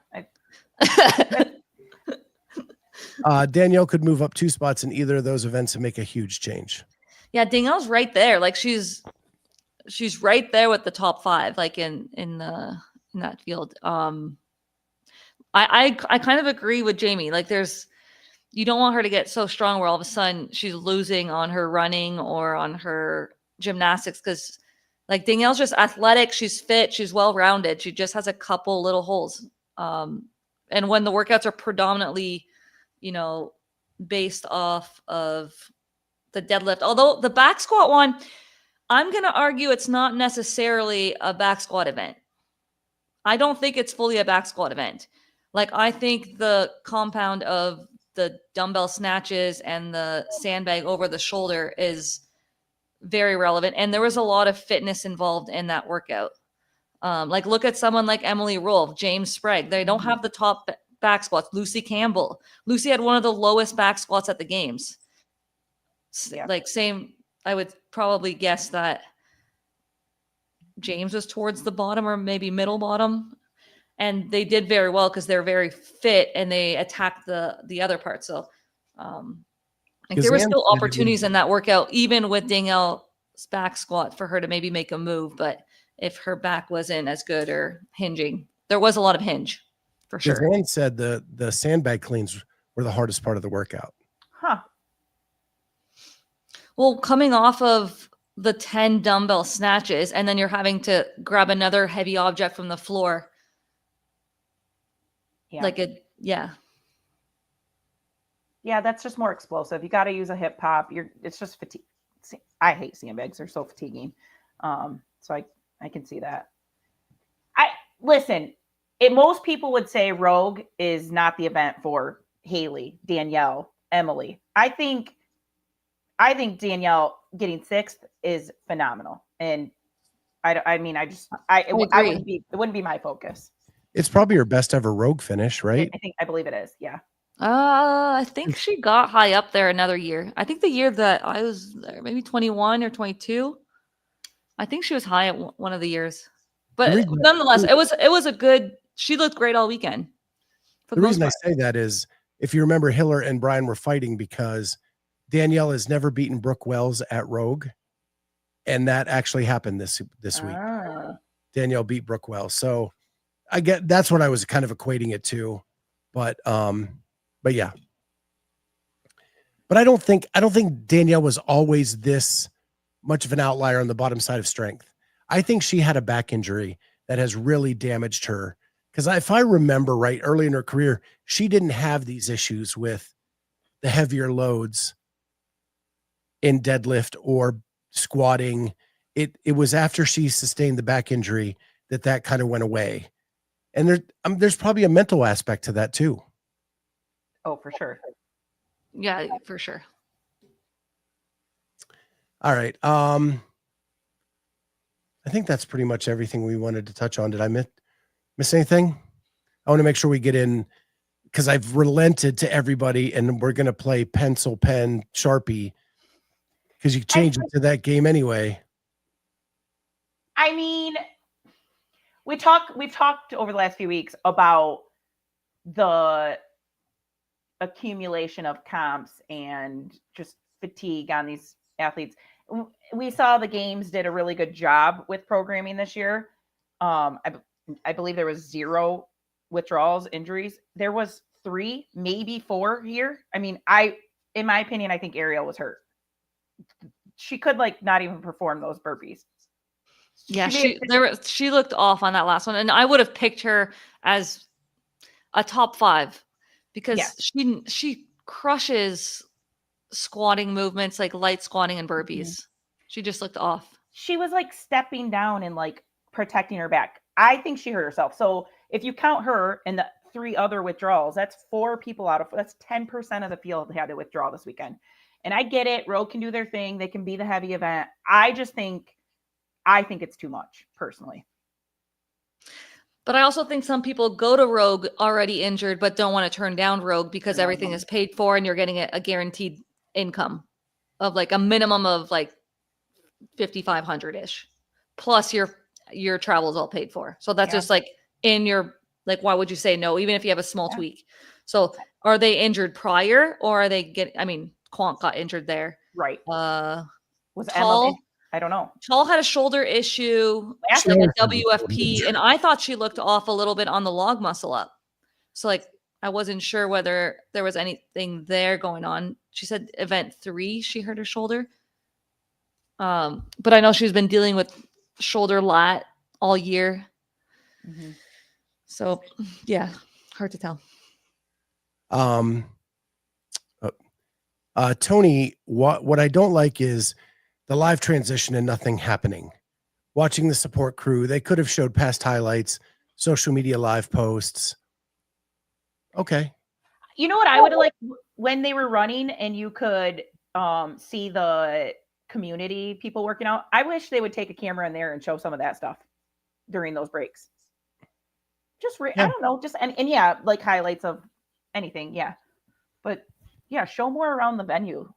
Danielle could move up 2 spots in either of those events and make a huge change. Yeah, Danielle's right there. Like, she's right there with the top 5, like in that field. I kind of agree with Jamie. Like, you don't want her to get so strong where all of a sudden she's losing on her running or on her gymnastics, because, like, Danielle's just athletic. She's fit. She's well-rounded. She just has a couple little holes. And when the workouts are predominantly, based off of the deadlift, although the back squat one, I'm going to argue it's not necessarily a back squat event. I don't think it's fully a back squat event. Like, I think the compound of the dumbbell snatches and the sandbag over the shoulder is very relevant. And there was a lot of fitness involved in that workout. Like, look at someone like Emily Rolfe, James Sprague. They don't have the top back squats. Lucy Campbell. Lucy had one of the lowest back squats at the games. Yeah. Like, same, I would probably guess that James was towards the bottom or maybe middle bottom. And they did very well because they're very fit and they attacked the other part. So like, there were still opportunities in that workout, even with Danielle's back squat, for her to maybe make a move. But if her back wasn't as good or hinging, there was a lot of hinge for sure. Suzanne said the sandbag cleans were the hardest part of the workout. Huh. Well, coming off of the 10 dumbbell snatches, and then you're having to grab another heavy object from the floor. Yeah. Yeah. Yeah, that's just more explosive. You got to use a hip pop. It's just fatigue. I hate sandbags. They're so fatiguing. So I can see that. Listen, most people would say Rogue is not the event for Haley, Danielle, Emily. I think Danielle getting 6th is phenomenal. And it wouldn't be my focus. It's probably her best ever Rogue finish, right? I believe it is. Yeah. I think she got high up there another year. I think the year that I was there, maybe 21 or 22. I think she was high at one of the years. But nonetheless, it was a good. She looked great all weekend. The reason I say that is, if you remember, Hiller and Brian were fighting because Danielle has never beaten Brooke Wells at Rogue, and that actually happened this week. Danielle beat Brooke Wells, so I get that's what I was kind of equating it to, but yeah. But I don't think Danielle was always this much of an outlier on the bottom side of strength. I think she had a back injury that has really damaged her. Because if I remember right, early in her career, she didn't have these issues with the heavier loads in deadlift or squatting. It was after she sustained the back injury that kind of went away. And there's probably a mental aspect to that too. Oh, for sure. Yeah, for sure. All right. I think that's pretty much everything we wanted to touch on. Did I miss anything? I want to make sure we get in, because I've relented to everybody and we're going to play pencil, pen, Sharpie, because you change it to that game anyway. I mean, we've talked over the last few weeks about the accumulation of comps and just fatigue on these athletes. We saw the games did a really good job with programming this year. I believe there was 0 withdrawals, injuries. There was 3, maybe 4 here. I mean, in my opinion, I think Ariel was hurt. She could not even perform those burpees. Yeah, she looked off on that last one, and I would have picked her as a top 5 because she crushes squatting movements, like light squatting and burpees. Mm-hmm. She just looked off. She was stepping down and protecting her back. I think she hurt herself. So if you count her and the 3 other withdrawals, that's 4 people that's 10% of the field had to withdraw this weekend. And I get it. Rogue can do their thing. They can be the heavy event. I think it's too much personally. But I also think some people go to Rogue already injured, but don't want to turn down Rogue because everything is paid for and you're getting a guaranteed income of a minimum of $5,500-ish. Plus your travel is all paid for. So that's just in your, why would you say no, even if you have a small tweak? So are they injured prior or are they Quant got injured there. Right. Was Emma? I don't know. Tall had a shoulder issue, a WFP, and I thought she looked off a little bit on the log muscle up. So I wasn't sure whether there was anything there going on. She said event 3, she hurt her shoulder. But I know she's been dealing with shoulder lat all year. Mm-hmm. So yeah, hard to tell. Tony, what I don't like is the live transition and nothing happening. Watching the support crew, they could have showed past highlights social media live posts. Okay. You know what I would have liked when they were running and you could see the community people working out? I wish they would take a camera in there and show some of that stuff during those breaks. Just I don't know, just and yeah, like highlights of anything, yeah. But yeah, show more around the venue.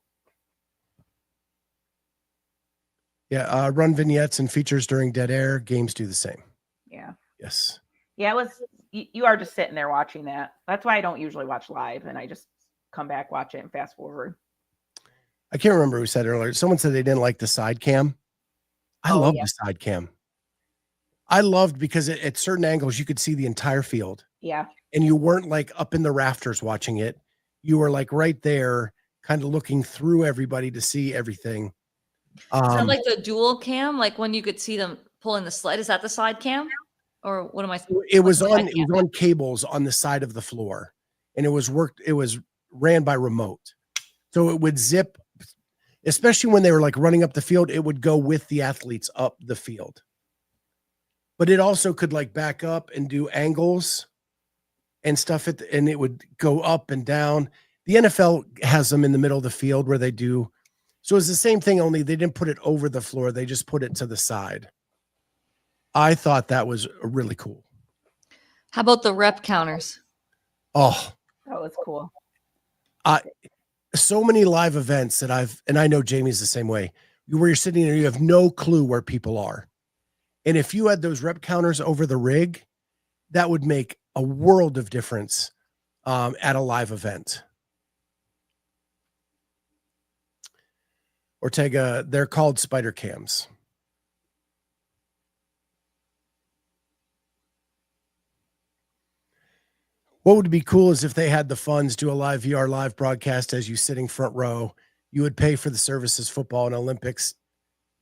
Yeah, run vignettes and features during dead air. Games do the same. Yeah. Yes. Yeah, it was. You are just sitting there watching that. That's why I don't usually watch live, and I just come back, watch it, and fast forward. I can't remember who said earlier. Someone said they didn't like the side cam. I love the side cam. I loved because at certain angles you could see the entire field. Yeah. And you weren't like up in the rafters watching it. You were like right there, kind of looking through everybody to see everything. Is that like the dual cam? Like when you could see them pulling the sled? Is that the side cam? Or what am I saying? It was on cables on the side of the floor. And it was ran by remote. So it would zip, especially when they were like running up the field, it would go with the athletes up the field. But it also could like back up and do angles and stuff, and it would go up and down. The NFL has them in the middle of the field where they do. So it's the same thing, only they didn't put it over the floor. They just put it to the side. I thought that was really cool. How about the rep counters? Oh, that was cool. So many live events that and I know Jamie's the same way, where you're sitting there, you have no clue where people are. And if you had those rep counters over the rig, that would make a world of difference at a live event. Ortega, they're called spider cams. What would be cool is if they had the funds do a live VR live broadcast as you sitting front row. You would pay for the services. Football and Olympics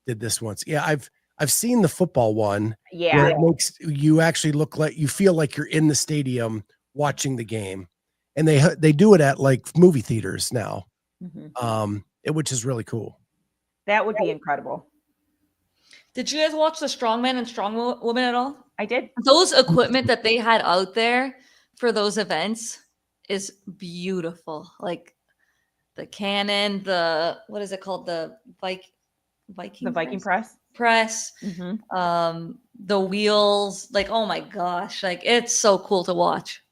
did this once. Yeah, I've seen the football one. Yeah. Where it makes you actually look like you feel like you're in the stadium watching the game. And they do it at like movie theaters now. Mm-hmm. Which is really cool. That would be incredible. Did you guys watch the Strongman and Strongwoman at all? I did. Those equipment that they had out there for those events is beautiful. Like the cannon, what is it called? The Viking press. Mm-hmm. The wheels, like, oh my gosh, like it's so cool to watch.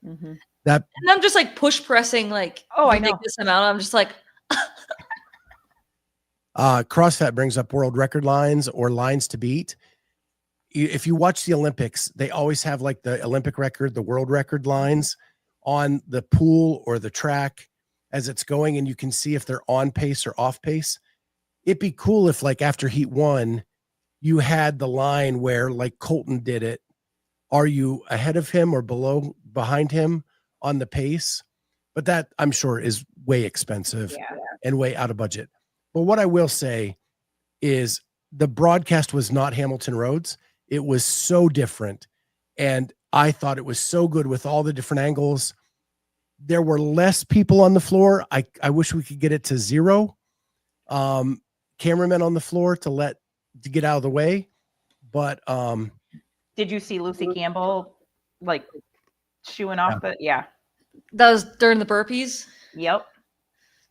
Mm-hmm. And I'm just like push pressing, like, I know this amount. I'm just like, CrossFit brings up world record lines or lines to beat. If you watch the Olympics, they always have like the Olympic record, the world record lines on the pool or the track as it's going, and you can see if they're on pace or off pace. It'd be cool if like after heat 1, you had the line where like Colton did it. Are you ahead of him or behind him on the pace? But that I'm sure is way expensive and way out of budget. But what I will say is the broadcast was not Hamilton Roads. It was so different. And I thought it was so good with all the different angles. There were less people on the floor. I wish we could get it to 0. Cameramen on the floor to get out of the way. But did you see Lucy Campbell like shooing off the that was during the burpees? Yep.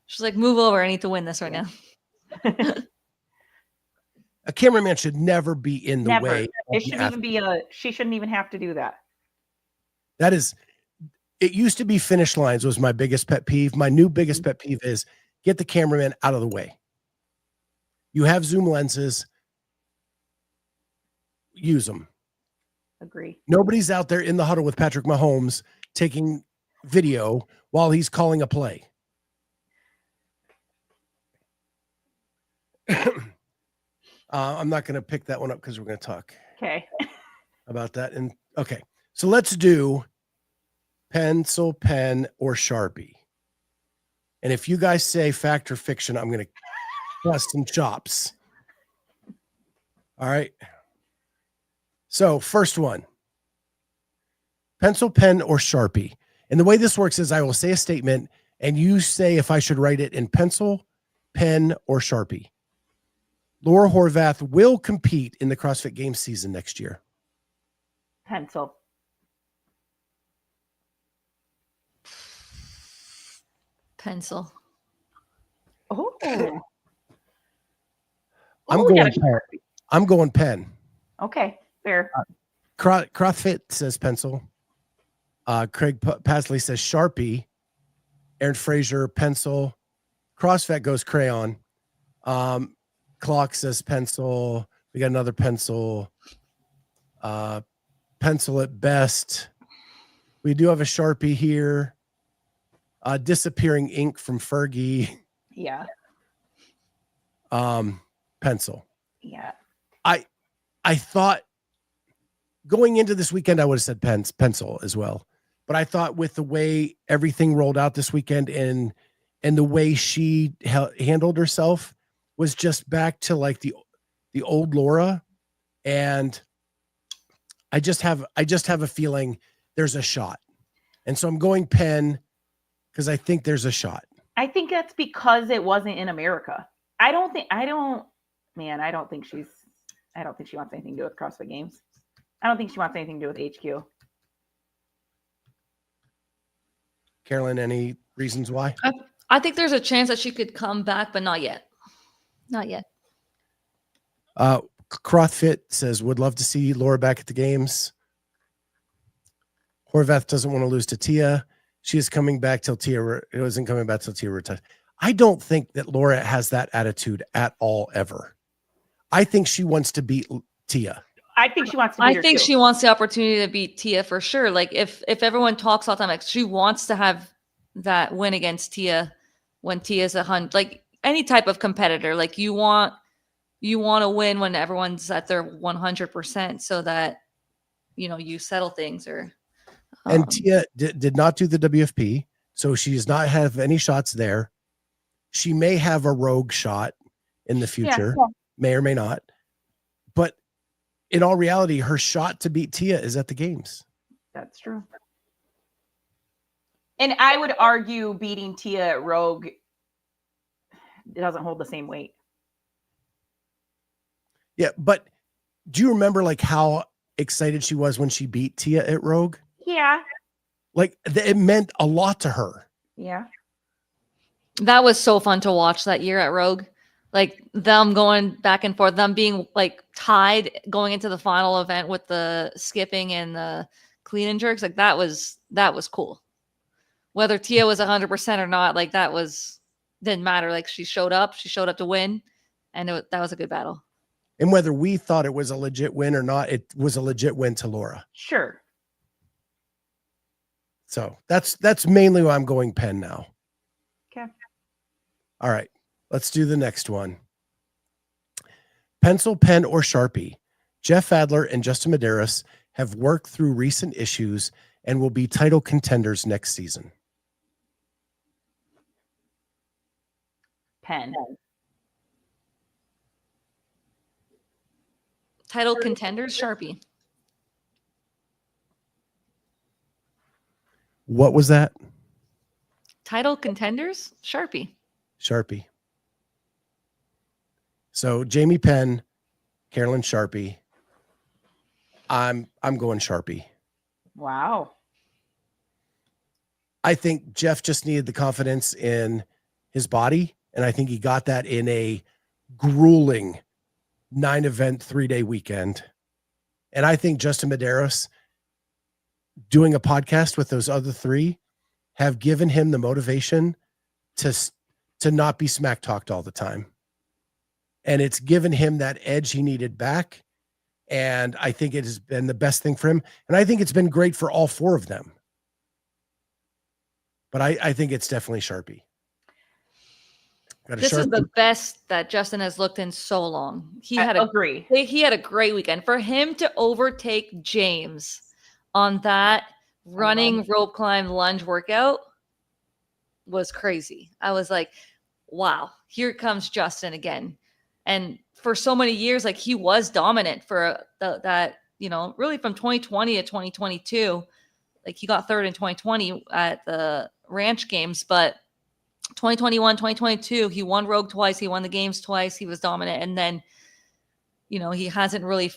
She's like, move over, I need to win this right now. A cameraman should never be in the way. She shouldn't even have to do that. It used to be finish lines was my biggest pet peeve. My new biggest pet peeve is get the cameraman out of the way. You have zoom lenses, use them. Agree. Nobody's out there in the huddle with Patrick Mahomes taking video while he's calling a play. I'm not going to pick that one up because we're going to talk about that. And okay, so let's do pencil, pen, or Sharpie. And if you guys say fact or fiction, I'm going to bust some chops. All right. So first one, pencil, pen, or Sharpie. And the way this works is I will say a statement and you say if I should write it in pencil, pen, or Sharpie. Laura Horvath will compete in the CrossFit Games season next year. Pencil. Pencil. Oh. I'm Ooh, we going got a- pen. I'm going pen. Okay, fair. CrossFit says pencil. Craig Pasley says Sharpie. Aaron Fraser, pencil. CrossFit goes crayon. Clock says pencil. We got another pencil. Pencil at best. We do have a Sharpie here. Disappearing ink from Fergie. Yeah. Pencil. Yeah. I thought going into this weekend, I would have said pencil as well. But I thought with the way everything rolled out this weekend and the way she handled herself was just back to like the old Laura. And I just have a feeling there's a shot. And so I'm going pen because I think there's a shot. I think that's because it wasn't in America. I don't think she wants anything to do with CrossFit Games. I don't think she wants anything to do with HQ. Carolyne, any reasons why? I think there's a chance that she could come back, but not yet. Not yet. CrossFit says, would love to see Laura back at the games. Horvath doesn't want to lose to Tia. She is coming back till Tia. It wasn't coming back till Tia retired. I don't think that Laura has that attitude at all, ever. I think she wants to beat Tia. I think she wants to beat her too. she wants the opportunity to beat Tia for sure. Like if everyone talks all the time, like she wants to have that win against Tia when Tia's 100. Like any type of competitor, like you want to win when everyone's at their 100%, so that you settle things. Or and Tia did not do the WFP, so she does not have any shots there. She may have a rogue shot in the future, may or may not. But in all reality, her shot to beat Tia is at the games. That's true. And I would argue beating Tia at Rogue doesn't hold the same weight. Yeah, but do you remember like how excited she was when she beat Tia at Rogue? Yeah. Like it meant a lot to her. Yeah. that was so fun to watch that year at Rogue. Like them going back and forth, them being like tied going into the final event with the skipping and the clean and jerks. Like that was cool. Whether Tia was 100% or not, like didn't matter. Like she showed up to win, and that was a good battle. And whether we thought it was a legit win or not, it was a legit win to Laura. Sure. So that's mainly why I'm going pen now. Okay. All right, let's do the next one. Pencil, pen, or Sharpie. Jeff Adler and Justin Medeiros have worked through recent issues and will be title contenders next season. Pen. Title contenders, Sharpie. What was that? Title contenders, Sharpie. Sharpie. So Jamie Penn, Carolyne Sharpie. I'm going Sharpie. Wow. I think Jeff just needed the confidence in his body, and I think he got that in a grueling 9-event 3-day weekend. And I think Justin Medeiros doing a podcast with those other three have given him the motivation to not be smack talked all the time. And it's given him that edge he needed back. And I think it has been the best thing for him. And I think it's been great for all four of them. But I think it's definitely Sharpie. This is the best that Justin has looked in so long. He had a great weekend. For him to overtake James on that running rope climb lunge workout was crazy. I was like, wow, here comes Justin again. And for so many years, like he was dominant for that, really from 2020 to 2022. Like he got third in 2020 at the ranch games, but 2021, 2022, he won Rogue twice. He won the games twice. He was dominant. And then, he hasn't really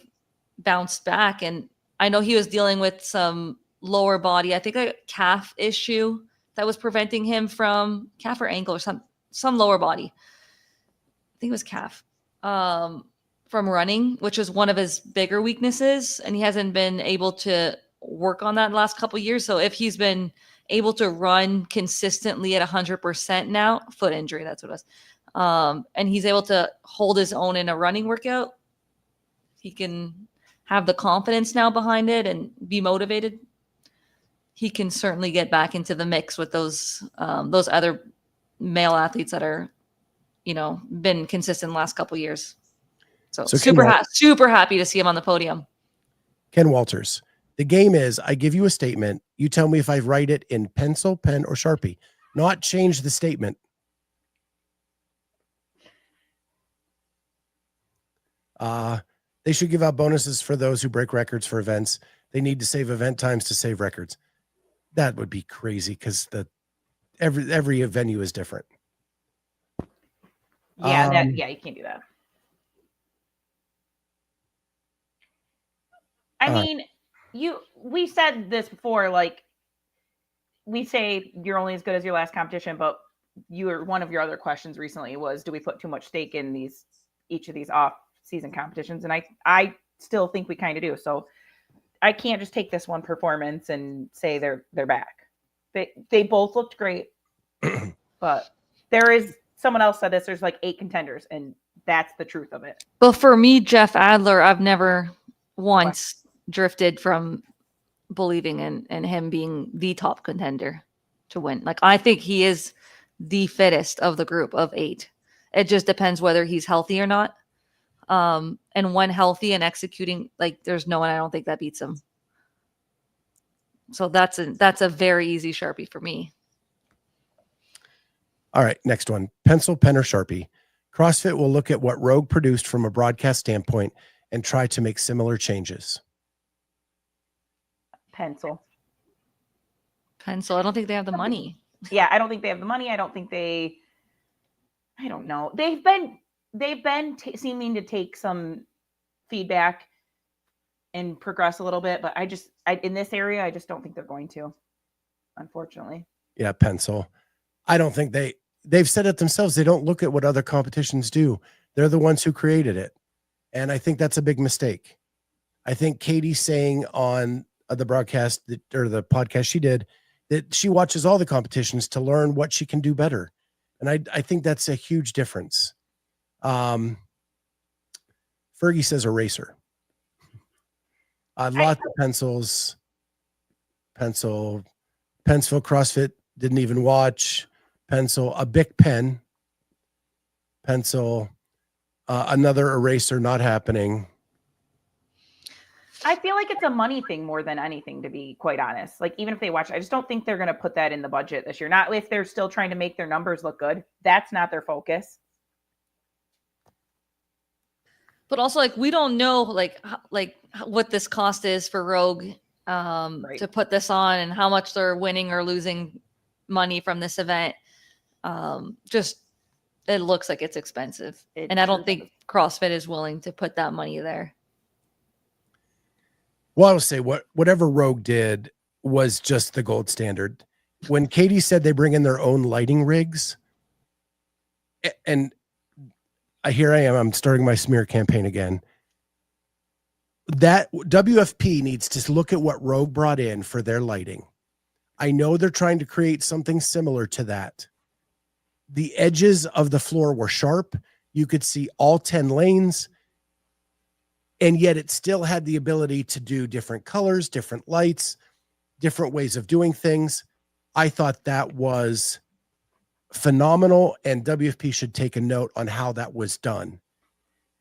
bounced back. And I know he was dealing with some lower body, I think a calf issue that was preventing him from calf or ankle or some lower body. I think it was calf. From running, which was one of his bigger weaknesses, and he hasn't been able to work on that in the last couple of years. So if he's been able to run consistently at 100% now, foot injury, that's what it was, and he's able to hold his own in a running workout, he can have the confidence now behind it and be motivated. He can certainly get back into the mix with those other male athletes that are, been consistent the last couple of years. So super happy to see him on the podium. Ken Walters. The game is, I give you a statement. You tell me if I write it in pencil, pen, or Sharpie. Not change the statement. They should give out bonuses for those who break records for events. They need to save event times to save records. That would be crazy because every venue is different. Yeah, you can't do that. I mean, we said this before, like we say you're only as good as your last competition, but one of your other questions recently was, do we put too much stake in each of these off-season competitions? And I still think we kind of do. So I can't just take this one performance and say they're back. They both looked great, but there is someone else said this. There's like 8 contenders, and that's the truth of it. Well, for me, Jeff Adler, I've never once drifted from believing in him being the top contender to win. Like, I think he is the fittest of the group of 8. It just depends whether he's healthy or not. And when healthy and executing, like, there's no one I don't think that beats him. So that's a very easy Sharpie for me. All right, next one. Pencil, pen, or Sharpie. CrossFit will look at what Rogue produced from a broadcast standpoint and try to make similar changes. Pencil. I don't think they have the money. Yeah, I don't think they have the money. I don't know. They've been seeming to take some feedback and progress a little bit, but in this area, I just don't think they're going to, unfortunately. Yeah, pencil. I don't think they've said it themselves. They don't look at what other competitions do. They're the ones who created it. And I think that's a big mistake. I think Katie saying on the broadcast or the podcast she did that she watches all the competitions to learn what she can do better. And I think that's a huge difference. Fergie says eraser. Lots of pencils. Pencil. Pennsville CrossFit didn't even watch. Pencil. A Bic pen. Pencil. Another eraser not happening. I feel like it's a money thing more than anything, to be quite honest. Like, even if they watch, I just don't think they're going to put that in the budget this year. Not if they're still trying to make their numbers look good. That's not their focus. But also, like, we don't know like what this cost is for Rogue Right. to put this on and how much they're winning or losing money from this event. Just it looks like it's expensive, and I don't think CrossFit is willing to put that money there. Well, I would say whatever Rogue did was just the gold standard. When Katie said they bring in their own lighting rigs, and here I am, I'm starting my smear campaign again. That WFP needs to look at what Rogue brought in for their lighting. I know they're trying to create something similar to that. The edges of the floor were sharp. You could see all 10 lanes. And yet it still had the ability to do different colors, different lights, different ways of doing things. I thought that was phenomenal, and WFP should take a note on how that was done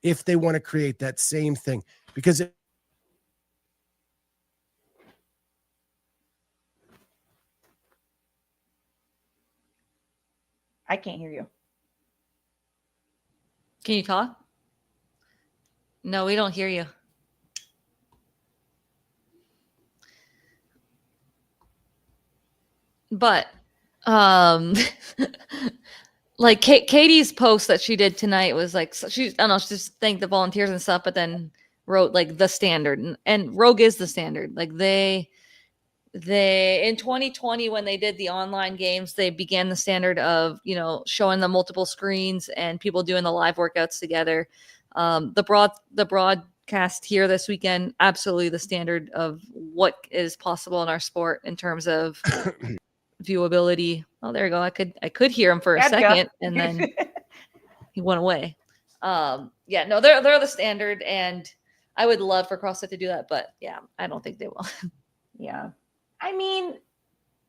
if they want to create that same thing, because I can't hear you. Can you talk? No, we don't hear you. But like Katie's post that she did tonight was like, I don't know, she just thanked the volunteers and stuff, but then wrote like the standard, and Rogue is the standard. Like they in 2020, when they did the online games, they began the standard of, you know, showing the multiple screens and people doing the live workouts together. The broadcast here this weekend, absolutely the standard of what is possible in our sport in terms of viewability. Oh, there you go. I could hear him for a second, and then he went away. Yeah, no, they're the standard, and I would love for CrossFit to do that, but yeah, I don't think they will. Yeah. I mean,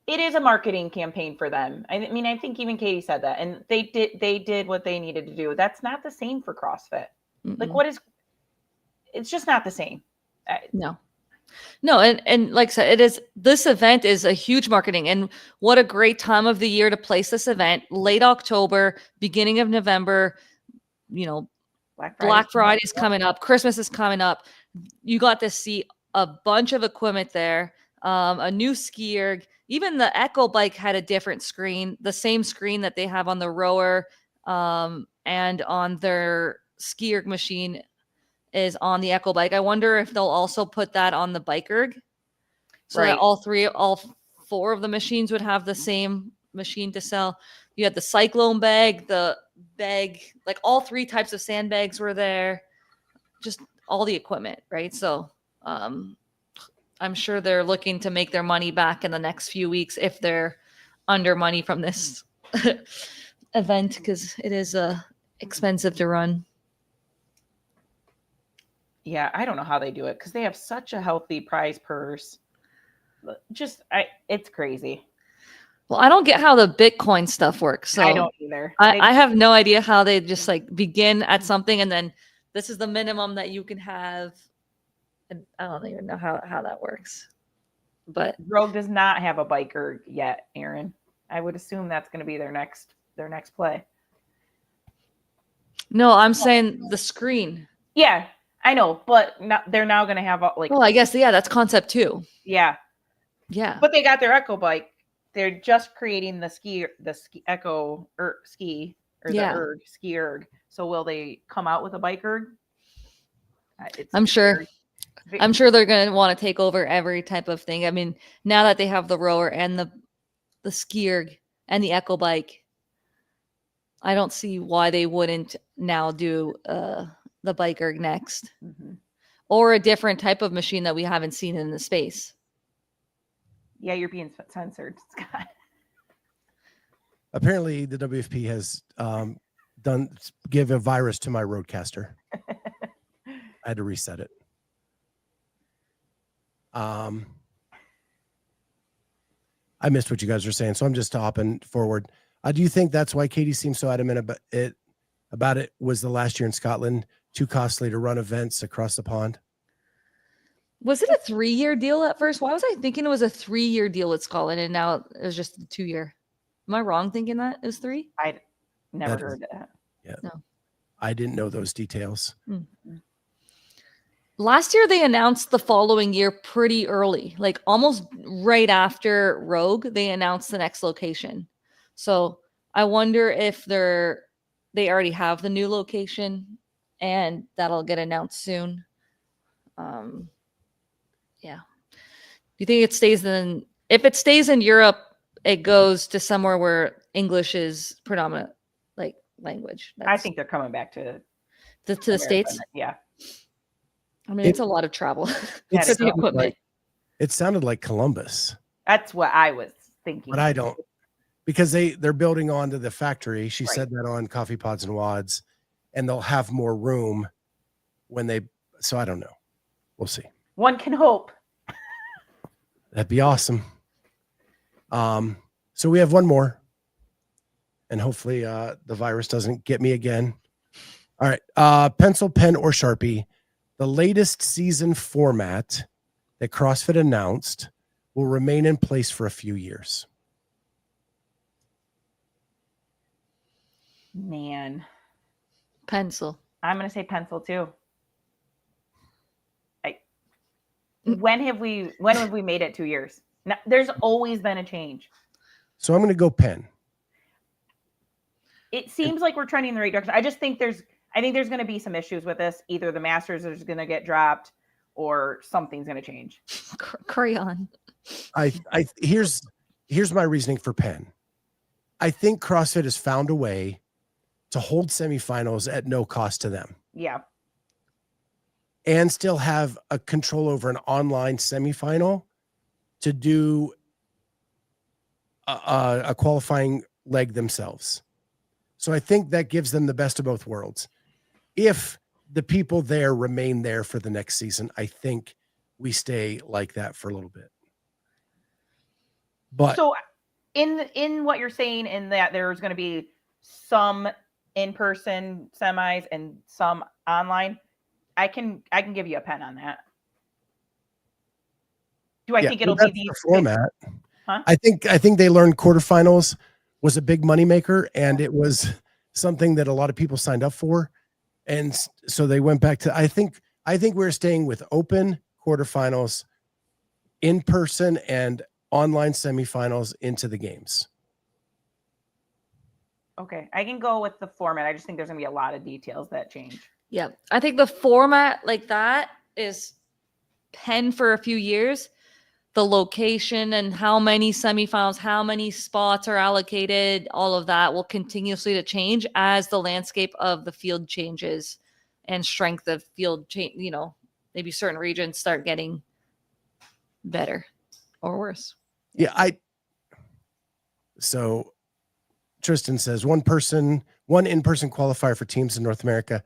it is a marketing campaign for them. I mean, I think even Katie said that, and they did what they needed to do. That's not the same for CrossFit. Like, it's just not the same. No, and like I said, this event is a huge marketing, and what a great time of the year to place this event. Late October, beginning of November, you know, Black Friday's coming up, Christmas is coming up. You got to see a bunch of equipment there, a new ski erg. Even the Echo bike had a different screen, the same screen that they have on the rower, and on their ski erg machine is on the Echo bike. I wonder if they'll also put that on the bike erg, so that all four of the machines would have the same machine to sell. You had the Cyclone bag, the bag, like all three types of sandbags were there, just all the equipment, right? So I'm sure they're looking to make their money back in the next few weeks if they're under money from this event, because it is expensive to run. Yeah, I don't know how they do it because they have such a healthy prize purse. It's crazy. Well, I don't get how the Bitcoin stuff works. So I don't either. I have no idea how they just like begin at something and then this is the minimum that you can have. And I don't even know how that works. But Rogue does not have a biker yet, Aaron. I would assume that's going to be their next play. No, I'm saying the screen. Yeah, I know, but they're now going to have like. Well, I guess that's concept 2. Yeah. But they got their Echo bike. They're just creating the ski Echo ski or the erg, ski erg. So will they come out with a bike erg? I'm sure they're going to want to take over every type of thing. I mean, now that they have the rower and the ski erg and the Echo bike, I don't see why they wouldn't now do the bike erg next, or a different type of machine that we haven't seen in the space. Yeah, you're being censored, Scott. Apparently, the WFP has give a virus to my Roadcaster. I had to reset it. I missed what you guys were saying, so I'm just hopping forward. Do you think that's why Katie seems so adamant about it? Was the last year in Scotland too costly to run events across the pond? Was it a 3-year deal at first? Why was I thinking it was a 3-year deal with Scotland and now it was just a 2-year? Am I wrong thinking that it was 3? I never heard that. Yeah. No. I didn't know those details. Mm-hmm. Last year, they announced the following year pretty early, like almost right after Rogue, they announced the next location. So I wonder if they already have the new location and that'll get announced soon. Yeah. Do you think it stays if it stays in Europe, it goes to somewhere where English is predominant like language? I think they're coming back to the States. Yeah. I mean, it's a lot of travel. It sounded like Columbus. That's what I was thinking. But I don't, because they're building onto the factory. She said that on Coffee Pods and Wads, and they'll have more room so I don't know. We'll see. One can hope. That'd be awesome. So we have one more, and hopefully the virus doesn't get me again. All right. Pencil, pen, or Sharpie. The latest season format that CrossFit announced will remain in place for a few years. Man. Pencil. I'm going to say pencil too. When have we made it 2 years? Now, there's always been a change. So I'm going to go pen. It seems like we're trending in the right direction. I just think I think there's going to be some issues with this. Either the Masters is going to get dropped or something's going to change. Crayon. Here's my reasoning for Penn. I think CrossFit has found a way to hold semifinals at no cost to them. Yeah. And still have a control over an online semifinal to do a qualifying leg themselves. So I think that gives them the best of both worlds. If the people there remain there for the next season, I think we stay like that for a little bit. But so in what you're saying, in that there's going to be some in-person semis and some online, I can give you a pen on that. Do I think it'll be the format? Huh? I think they learned quarterfinals was a big moneymaker, and it was something that a lot of people signed up for. And so they went back to, I think we're staying with open quarterfinals, in person and online semifinals into the games. Okay. I can go with the format. I just think there's going to be a lot of details that change. Yeah. I think the format like that is Penn for a few years. The location and how many semifinals, how many spots are allocated, all of that will continuously to change as the landscape of the field changes and strength of field change. You know, maybe certain regions start getting better or worse. Yeah. So Tristan says one in-person qualifier for teams in North America.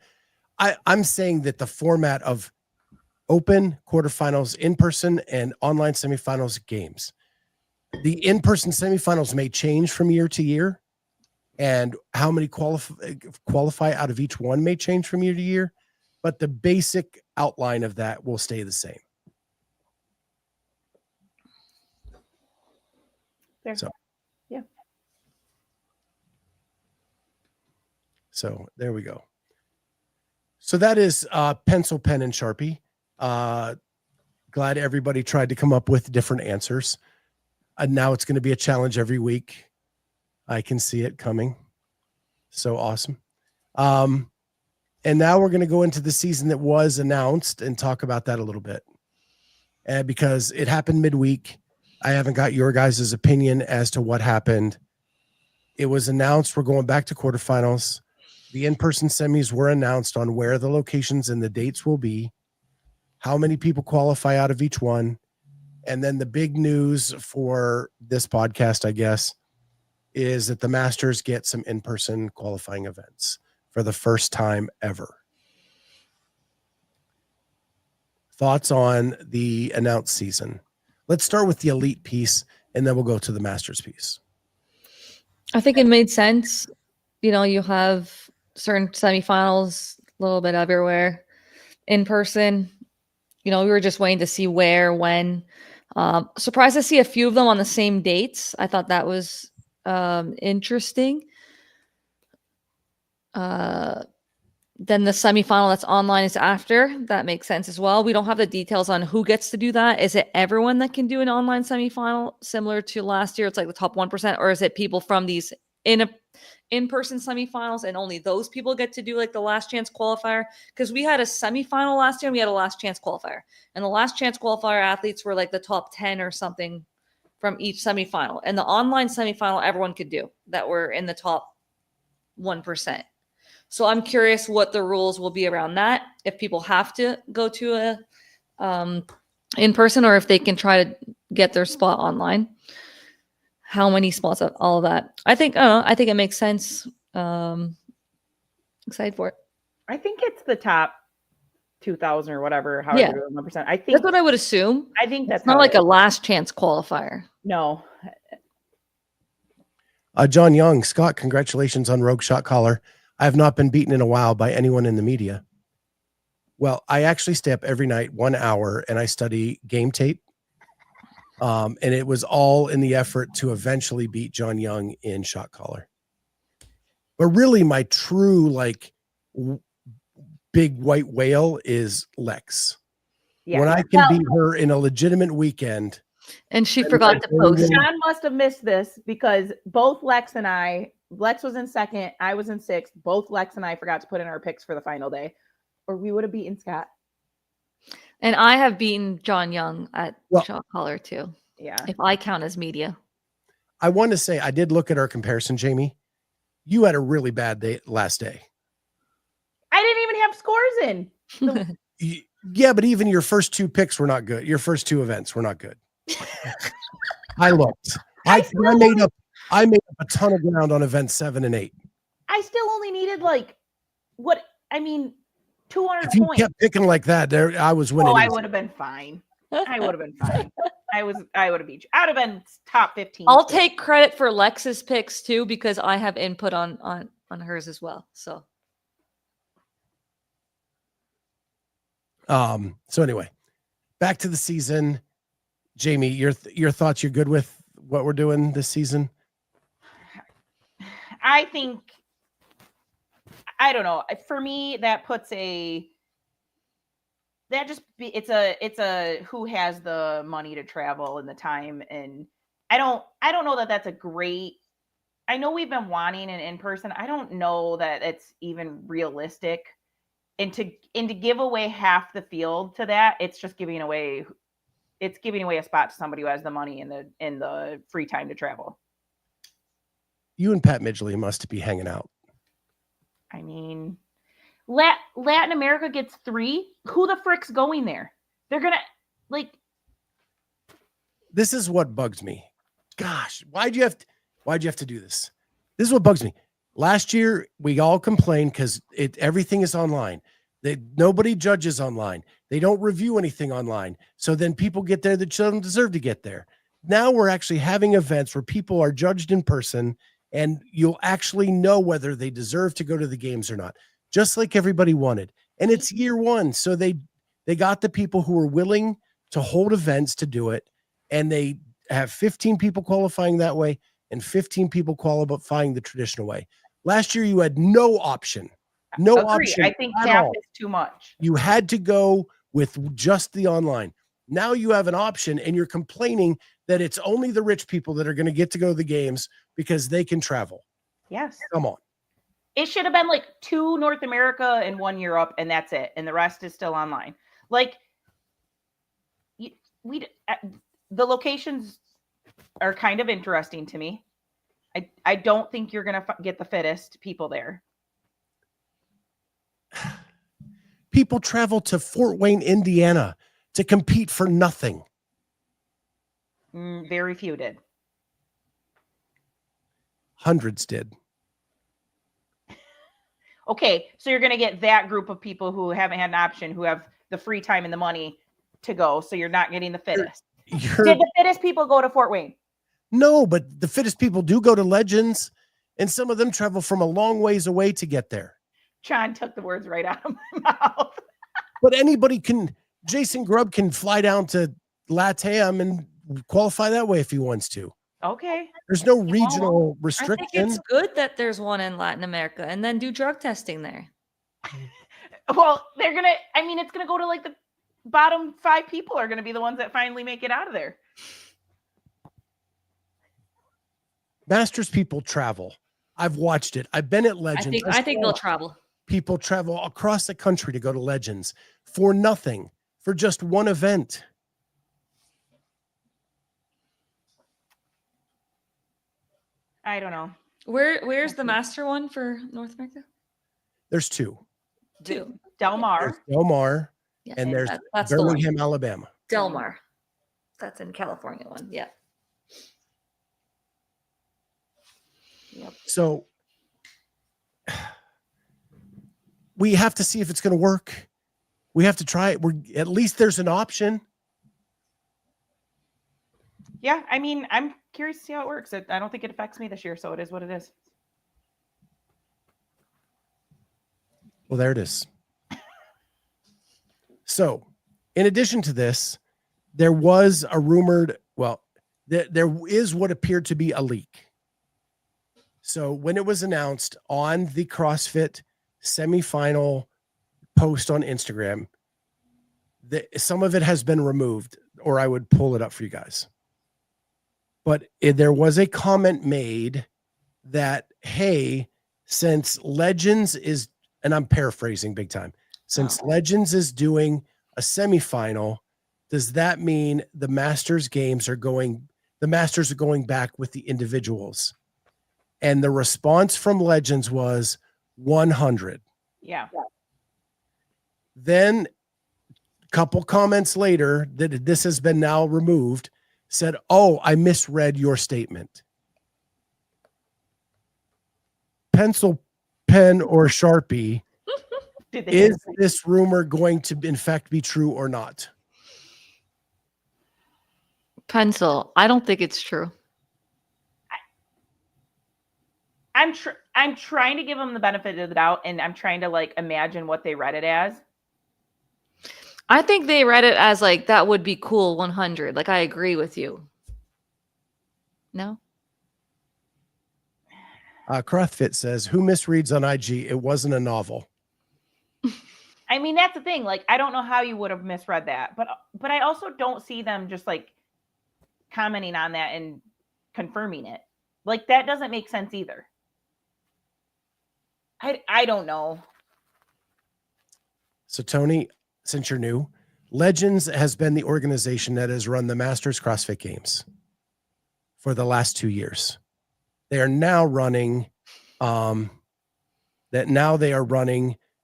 I'm saying that the format of open quarterfinals, in-person and online semifinals games. The in-person semifinals may change from year to year, and how many qualify out of each one may change from year to year, but the basic outline of that will stay the same. There. So, yeah. So there we go. So that is pencil, pen, and Sharpie. Glad everybody tried to come up with different answers. And now it's going to be a challenge every week. I can see it coming. So awesome. And now we're going to go into the season that was announced and talk about that a little bit. And because it happened midweek, I haven't got your guys' opinion as to what happened. It was announced we're going back to quarterfinals. The in-person semis were announced on where the locations and the dates will be, how many people qualify out of each one. And then the big news for this podcast, I guess, is that the Masters get some in-person qualifying events for the first time ever. Thoughts on the announced season? Let's start with the elite piece, and then we'll go to the Masters piece. I think it made sense. You know, you have certain semifinals a little bit everywhere in person. You know, we were just waiting to see where, when. Surprised to see a few of them on the same dates. I thought that was interesting. Then the semifinal that's online is after. That makes sense as well. We don't have the details on who gets to do that. Is it everyone that can do an online semifinal similar to last year? It's like the top 1%, or is it people from these in-person semifinals and only those people get to do like the last chance qualifier? Because we had a semifinal last year and we had a last chance qualifier, and the last chance qualifier athletes were like the top 10 or something from each semifinal, and the online semifinal everyone could do that were in the top 1%. So I'm curious what the rules will be around that, if people have to go to a in person or if they can try to get their spot online. How many spots, all of that. I think it makes sense. Excited for it. I think it's the top 2,000 or whatever. However, Yeah. 1%. I think That's what I would assume. I think that's It's not like a last chance qualifier. No. John Young, Scott, congratulations on Rogue Shot Collar. I have not been beaten in a while by anyone in the media. Well, I actually stay up every night 1 hour and I study game tape. And it was all in the effort to eventually beat John Young in shot collar. But really my true big white whale is Lex. Yeah. When I can beat her in a legitimate weekend. And she forgot to post. John must have missed this because both Lex and I Lex was in second. I was in sixth. Both Lex and I forgot to put in our picks for the final day, or we would have beaten Scott. And I have beaten John Young at shot caller too. Yeah. If I count as media. I want to say, I did look at our comparison, Jamie. You had a really bad day last day. I didn't even have scores in. Yeah, but even your first two picks were not good. Your first two events were not good. I looked. I made up a ton of ground on events 7 and 8. I still only needed 200 if you points. kept picking like that, I was winning. Oh, I would have been fine. I would have been fine. I would have beat you. I'd have been top 15. I'll take credit for Lex's picks too, because I have input on hers as well. So anyway, back to the season. Jamie, your thoughts, you're good with what we're doing this season? I think, I don't know. For me, that puts it's a who has the money to travel and the time. And I don't know that that's a great, I know we've been wanting an in-person. I don't know that it's even realistic. And to give away half the field to that, it's just giving away a spot to somebody who has the money and the free time to travel. You and Pat Midgley must be hanging out. I mean, Latin America gets 3. Who the frick's going there? They're gonna This is what bugs me. Gosh, why'd you have to do this? This is what bugs me. Last year we all complained because everything is online. Nobody judges online. They don't review anything online. So then people get there that don't deserve to get there. Now we're actually having events where people are judged in person, and you'll actually know whether they deserve to go to the games or not, just like everybody wanted. And it's year one. So they got the people who were willing to hold events to do it. And they have 15 people qualifying that way and 15 people qualifying the traditional way. Last year, you had no option. No option. I think half is too much. You had to go with just the online. Now you have an option, and you're complaining that it's only the rich people that are going to get to go to the games because they can travel. Yes. Come on. It should have been 2 North America and 1 Europe, and that's it. And the rest is still online. The locations are kind of interesting to me. I don't think you're going to get the fittest people there. People travel to Fort Wayne, Indiana to compete for nothing. Very few did. Hundreds did. Okay, so you're going to get that group of people who haven't had an option, who have the free time and the money to go. So you're not getting the fittest. Did the fittest people go to Fort Wayne? No, but the fittest people do go to Legends, and some of them travel from a long ways away to get there. John took the words right out of my mouth. But anybody can, Jason Grubb can fly down to LATAM and qualify that way if he wants to. Okay. There's no regional restriction. I think it's good that there's one in Latin America, and then do drug testing there. Well, it's going to go to the bottom 5 people are going to be the ones that finally make it out of there. Masters people travel. I've watched it. I've been at Legends. I think they'll travel. People travel across the country to go to Legends for nothing, for just one event. I don't know. Where's the master one for North America? There's 2. Del Mar. There's Del Mar, Yeah, and there's that's Birmingham, Alabama. Del Mar. That's in California one. Yeah. Yep. So we have to see if it's going to work. We have to try it. At least there's an option. Yeah, I'm curious to see how it works. I don't think it affects me this year, so it is what it is. Well, there it is. So, in addition to this, there was a rumored, there is what appeared to be a leak. So when it was announced on the CrossFit semifinal post on Instagram, some of it has been removed, or I would pull it up for you guys. But there was a comment made that, hey, since Legends is, and I'm paraphrasing big time, since Legends is doing a semifinal, does that mean the Masters are going back with the individuals? And the response from Legends was 100. Yeah. Then a couple comments later that this has been now removed said, oh, I misread your statement. Pencil, pen, or Sharpie, is this rumor going to in fact be true or not? Pencil. I don't think it's true. I'm trying to give them the benefit of the doubt, and I'm trying to like imagine what they read it as. I think they read it as like, that would be cool 100. Like, I agree with you. No? CrossFit says, who misreads on IG? It wasn't a novel. I mean, that's the thing. Like, I don't know how you would have misread that, but I also don't see them just like commenting on that and confirming it. Like, that doesn't make sense either. I don't know. So Tony, since you're new, Legends has been the organization that has run the Masters CrossFit Games for the last 2 years. They are now running a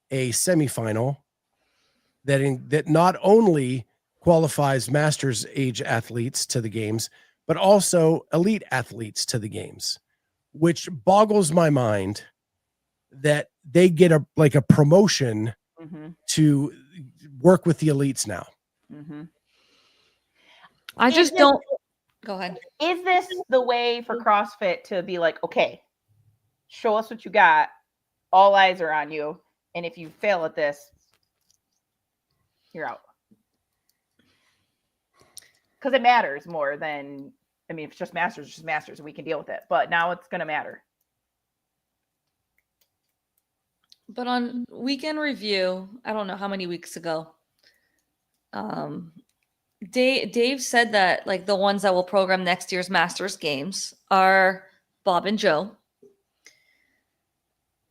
semifinal that not only qualifies Masters age athletes to the games, but also elite athletes to the games, which boggles my mind that they get a promotion to work with the elites now. I just don't. Go ahead. Is this the way for CrossFit to be like, okay, show us what you got. All eyes are on you. And if you fail at this, you're out. Because it matters more than, I mean, if it's just Masters, it's just Masters, and we can deal with it. But now it's going to matter. But on weekend review, I don't know how many weeks ago, Dave said that like the ones that will program next year's Masters games are Bob and Joe.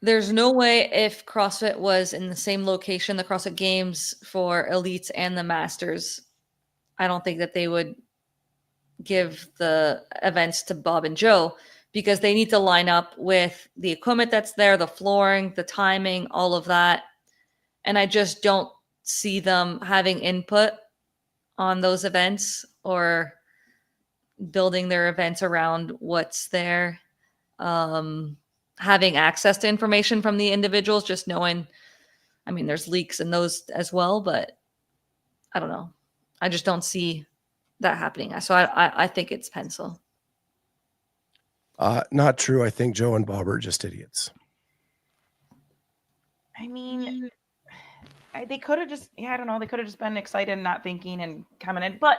There's no way if CrossFit was in the same location, the CrossFit Games for elites and the Masters, I don't think that they would give the events to Bob and Joe, because they need to line up with the equipment that's there, the flooring, the timing, all of that. And I just don't see them having input on those events or building their events around what's there. Having access to information from the individuals, just knowing, I mean, there's leaks in those as well, but I don't know. I just don't see that happening. So I think it's pencil. Not true. I think Joe and Bob are just idiots. I mean, they could have just, I don't know. They could have just been excited and not thinking and commented, but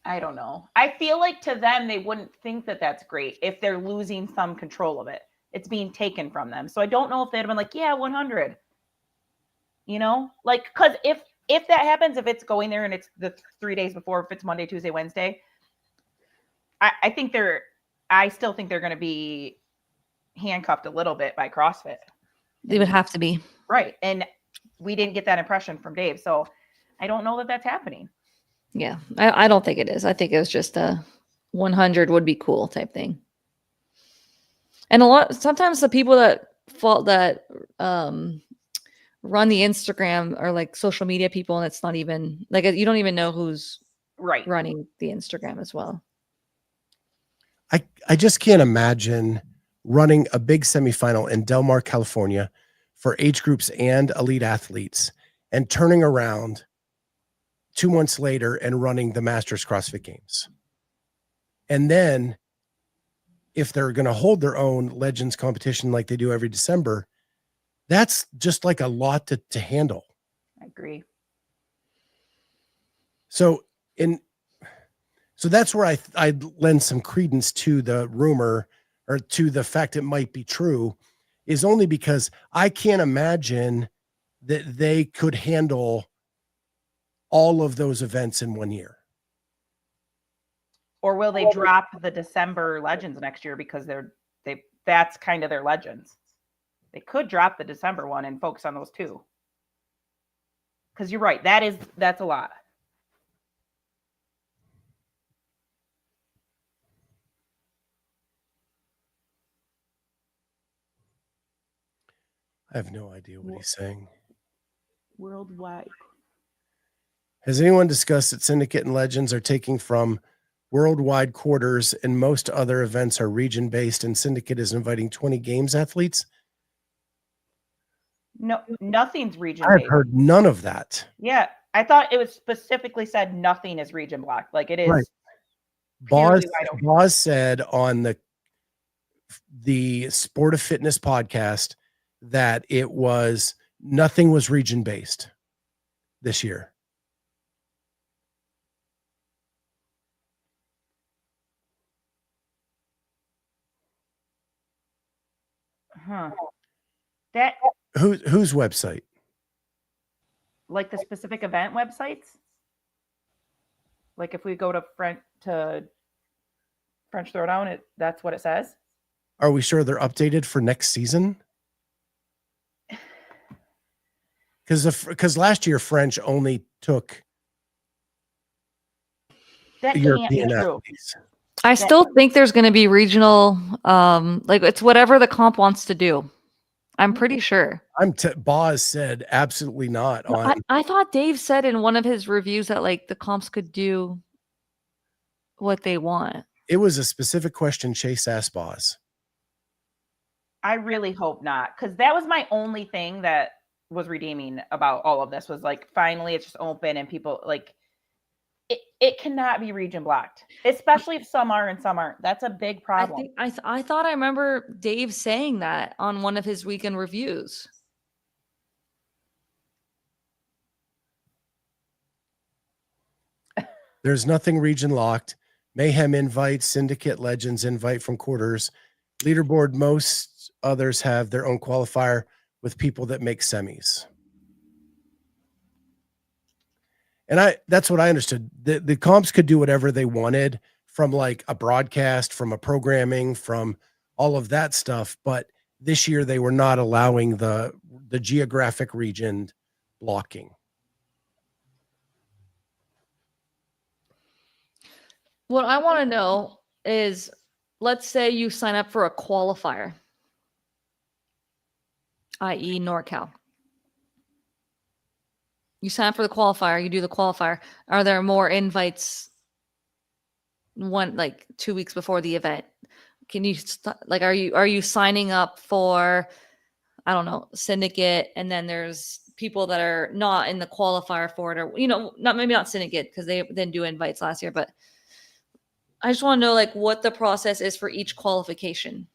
I don't know. I feel like to them, they wouldn't think that that's great if they're losing some control of it. It's being taken from them. So I don't know if they'd have been like, yeah, 100, you know, like, cause if that happens, if it's going there and it's the 3 days before, if it's Monday, Tuesday, Wednesday, I still think they're going to be handcuffed a little bit by CrossFit. They would have to be. Right. And we didn't get that impression from Dave. So I don't know that that's happening. Yeah. I don't think it is. I think it was just a 100 would be cool type thing. And sometimes the people that run the Instagram are like social media people, and it's not even like, you don't even know who's right running the Instagram as well. I just can't imagine running a big semifinal in Del Mar, California for age groups and elite athletes and turning around 2 months later and running the Masters CrossFit Games. And then if they're going to hold their own Legends competition like they do every December, that's just like a lot to handle. I agree. So that's where I lend some credence to the rumor, or to the fact it might be true, is only because I can't imagine that they could handle all of those events in 1 year. Or will they drop the December legends next year because that's kind of their legends? They could drop the December one and focus on those two. Because you're right, that's a lot. I have no idea what he's saying. Worldwide. Has anyone discussed that Syndicate and Legends are taking from worldwide quarters and most other events are region-based and Syndicate is inviting 20 games athletes? No, nothing's region I've based. heard none of that. Yeah, I thought it was specifically said nothing is region blocked. Like it is. Right. Boz said on the Sport of Fitness podcast that nothing was region based this year. Huh. That Whose website? like the specific event websites? Like if we go to French Throwdown, that's what it says. Are we sure they're updated for next season? Because last year French only took That European can't be true. athletes. I still think there's going to be regional, like it's whatever the comp wants to do. I'm pretty sure. Boz said absolutely not. I thought Dave said in one of his reviews that like the comps could do what they want. It was a specific question Chase asked Boz. I really hope not, because that was my only thing that was redeeming about all of this was like finally it's just open and people like it cannot be region blocked, especially if some are and some aren't. That's a big problem. I thought I remember Dave saying that on one of his weekend reviews. There's nothing region locked. Mayhem invite, Syndicate Legends invite from quarters. Leaderboard, most others have their own qualifier with people that make semis. And that's what I understood. The comps could do whatever they wanted from like a broadcast, from a programming, from all of that stuff. But this year they were not allowing the geographic region blocking. What I want to know is, let's say you sign up for a qualifier, i.e. NorCal. You sign up for the qualifier, you do the qualifier. Are there more invites 2 weeks before the event? Can you are you signing up for, I don't know, Syndicate, and then there's people that are not in the qualifier for it, or maybe not Syndicate because they didn't do invites last year, but I just want to know like what the process is for each qualification.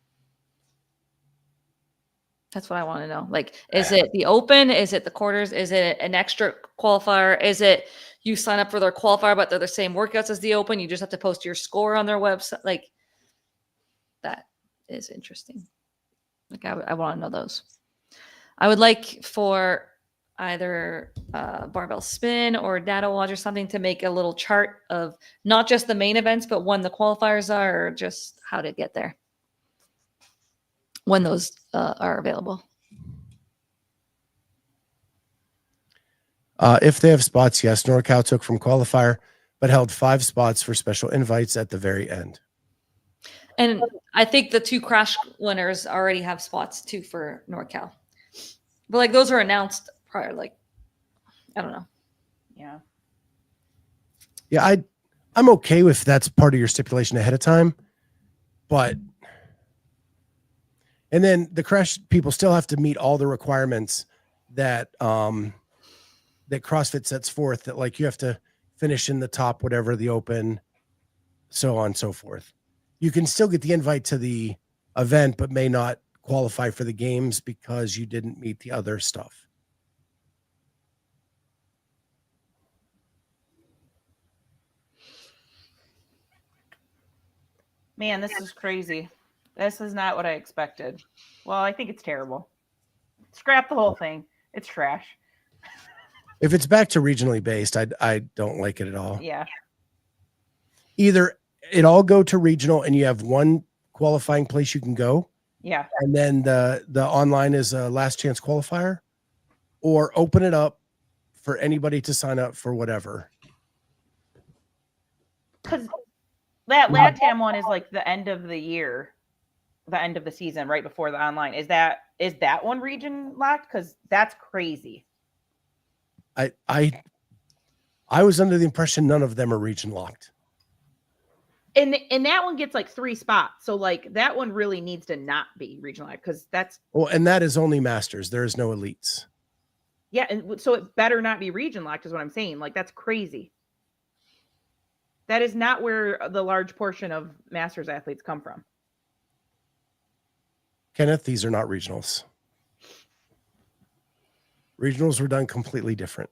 That's what I want to know. Like, is it the open? Is it the quarters? Is it an extra qualifier? Is it you sign up for their qualifier, but they're the same workouts as the open? You just have to post your score on their website. Like, that is interesting. Like, I want to know those. I would like for either Barbell Spin or Data Watch or something to make a little chart of not just the main events, but when the qualifiers are, or just how to get there when those are available. If they have spots, yes. NorCal took from qualifier, but held 5 spots for special invites at the very end. And I think the 2 crash winners already have spots too for NorCal. But like those are announced prior, like, I don't know. Yeah. Yeah, I'm okay with that's part of your stipulation ahead of time, but and then the crash people still have to meet all the requirements that that CrossFit sets forth, that like you have to finish in the top, whatever the open, so on and so forth. You can still get the invite to the event, but may not qualify for the games because you didn't meet the other stuff. Man, this is crazy. This is not what I expected. Well, I think it's terrible. Scrap the whole thing. It's trash. If it's back to regionally based, I don't like it at all. Yeah. Either it all go to regional, and you have one qualifying place you can go. Yeah. And then the online is a last chance qualifier, or open it up for anybody to sign up for whatever. Because that LATAM one is like the end of the year, the end of the season, right before the online. Is that one region locked? Because that's crazy. I was under the impression none of them are region locked. And that one gets like 3 spots. So like that one really needs to not be regional because that's and that is only masters. There is no elites. Yeah, and so it better not be region locked is what I'm saying. Like that's crazy. That is not where the large portion of masters athletes come from. Kenneth, these are not regionals. Regionals were done completely different.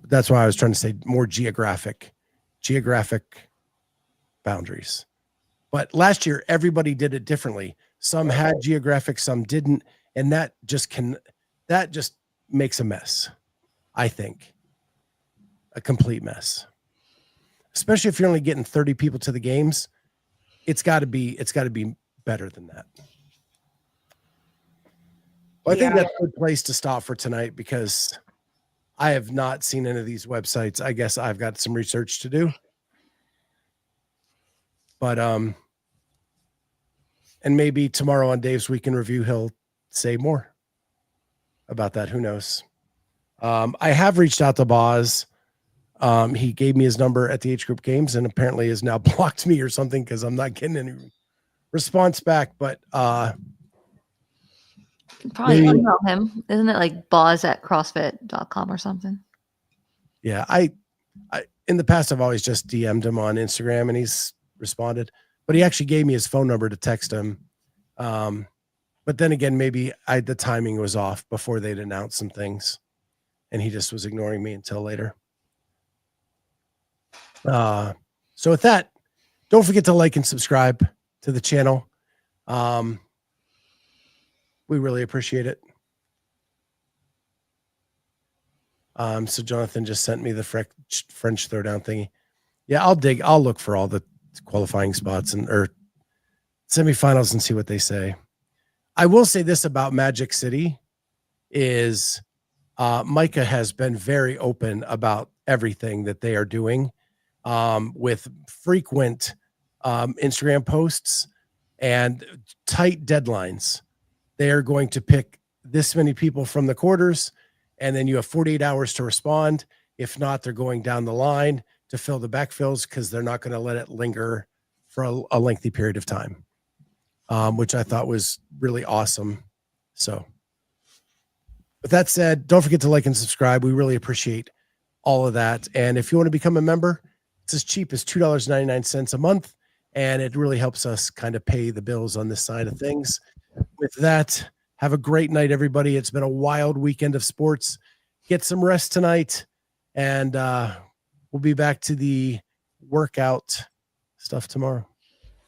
That's why I was trying to say more geographic boundaries. But last year, everybody did it differently. Some had geographic, some didn't. And that just makes a mess. I think a complete mess, especially if you're only getting 30 people to the games. It's gotta be better than that. Well, I think that's a good place to stop for tonight because I have not seen any of these websites. I guess I've got some research to do. But and maybe tomorrow on Dave's Week in Review, he'll say more about that. Who knows? I have reached out to Boz. He gave me his number at the H group games and apparently has now blocked me or something because I'm not getting any response back. But probably email him. Isn't it like boz@crossfit.com or something? Yeah, I in the past I've always just DM'd him on Instagram and he's responded, but he actually gave me his phone number to text him. But then again, maybe the timing was off before they'd announced some things and he just was ignoring me until later. So with that, don't forget to like and subscribe to the channel. We really appreciate it. So Jonathan just sent me the French throwdown thingy. Yeah, I'll look for all the qualifying spots or semifinals and see what they say. I will say this about Magic City is Micah has been very open about everything that they are doing with frequent Instagram posts and tight deadlines. They are going to pick this many people from the quarters, and then you have 48 hours to respond. If not, they're going down the line to fill the backfills because they're not going to let it linger for a lengthy period of time, which I thought was really awesome. So with that said, don't forget to like and subscribe. We really appreciate all of that. And if you want to become a member, it's as cheap as $2.99 a month. And it really helps us kind of pay the bills on this side of things. With that, have a great night, everybody. It's been a wild weekend of sports. Get some rest tonight. And we'll be back to the workout stuff tomorrow.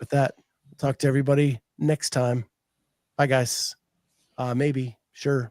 With that, we'll talk to everybody next time. Bye, guys. Maybe. Sure.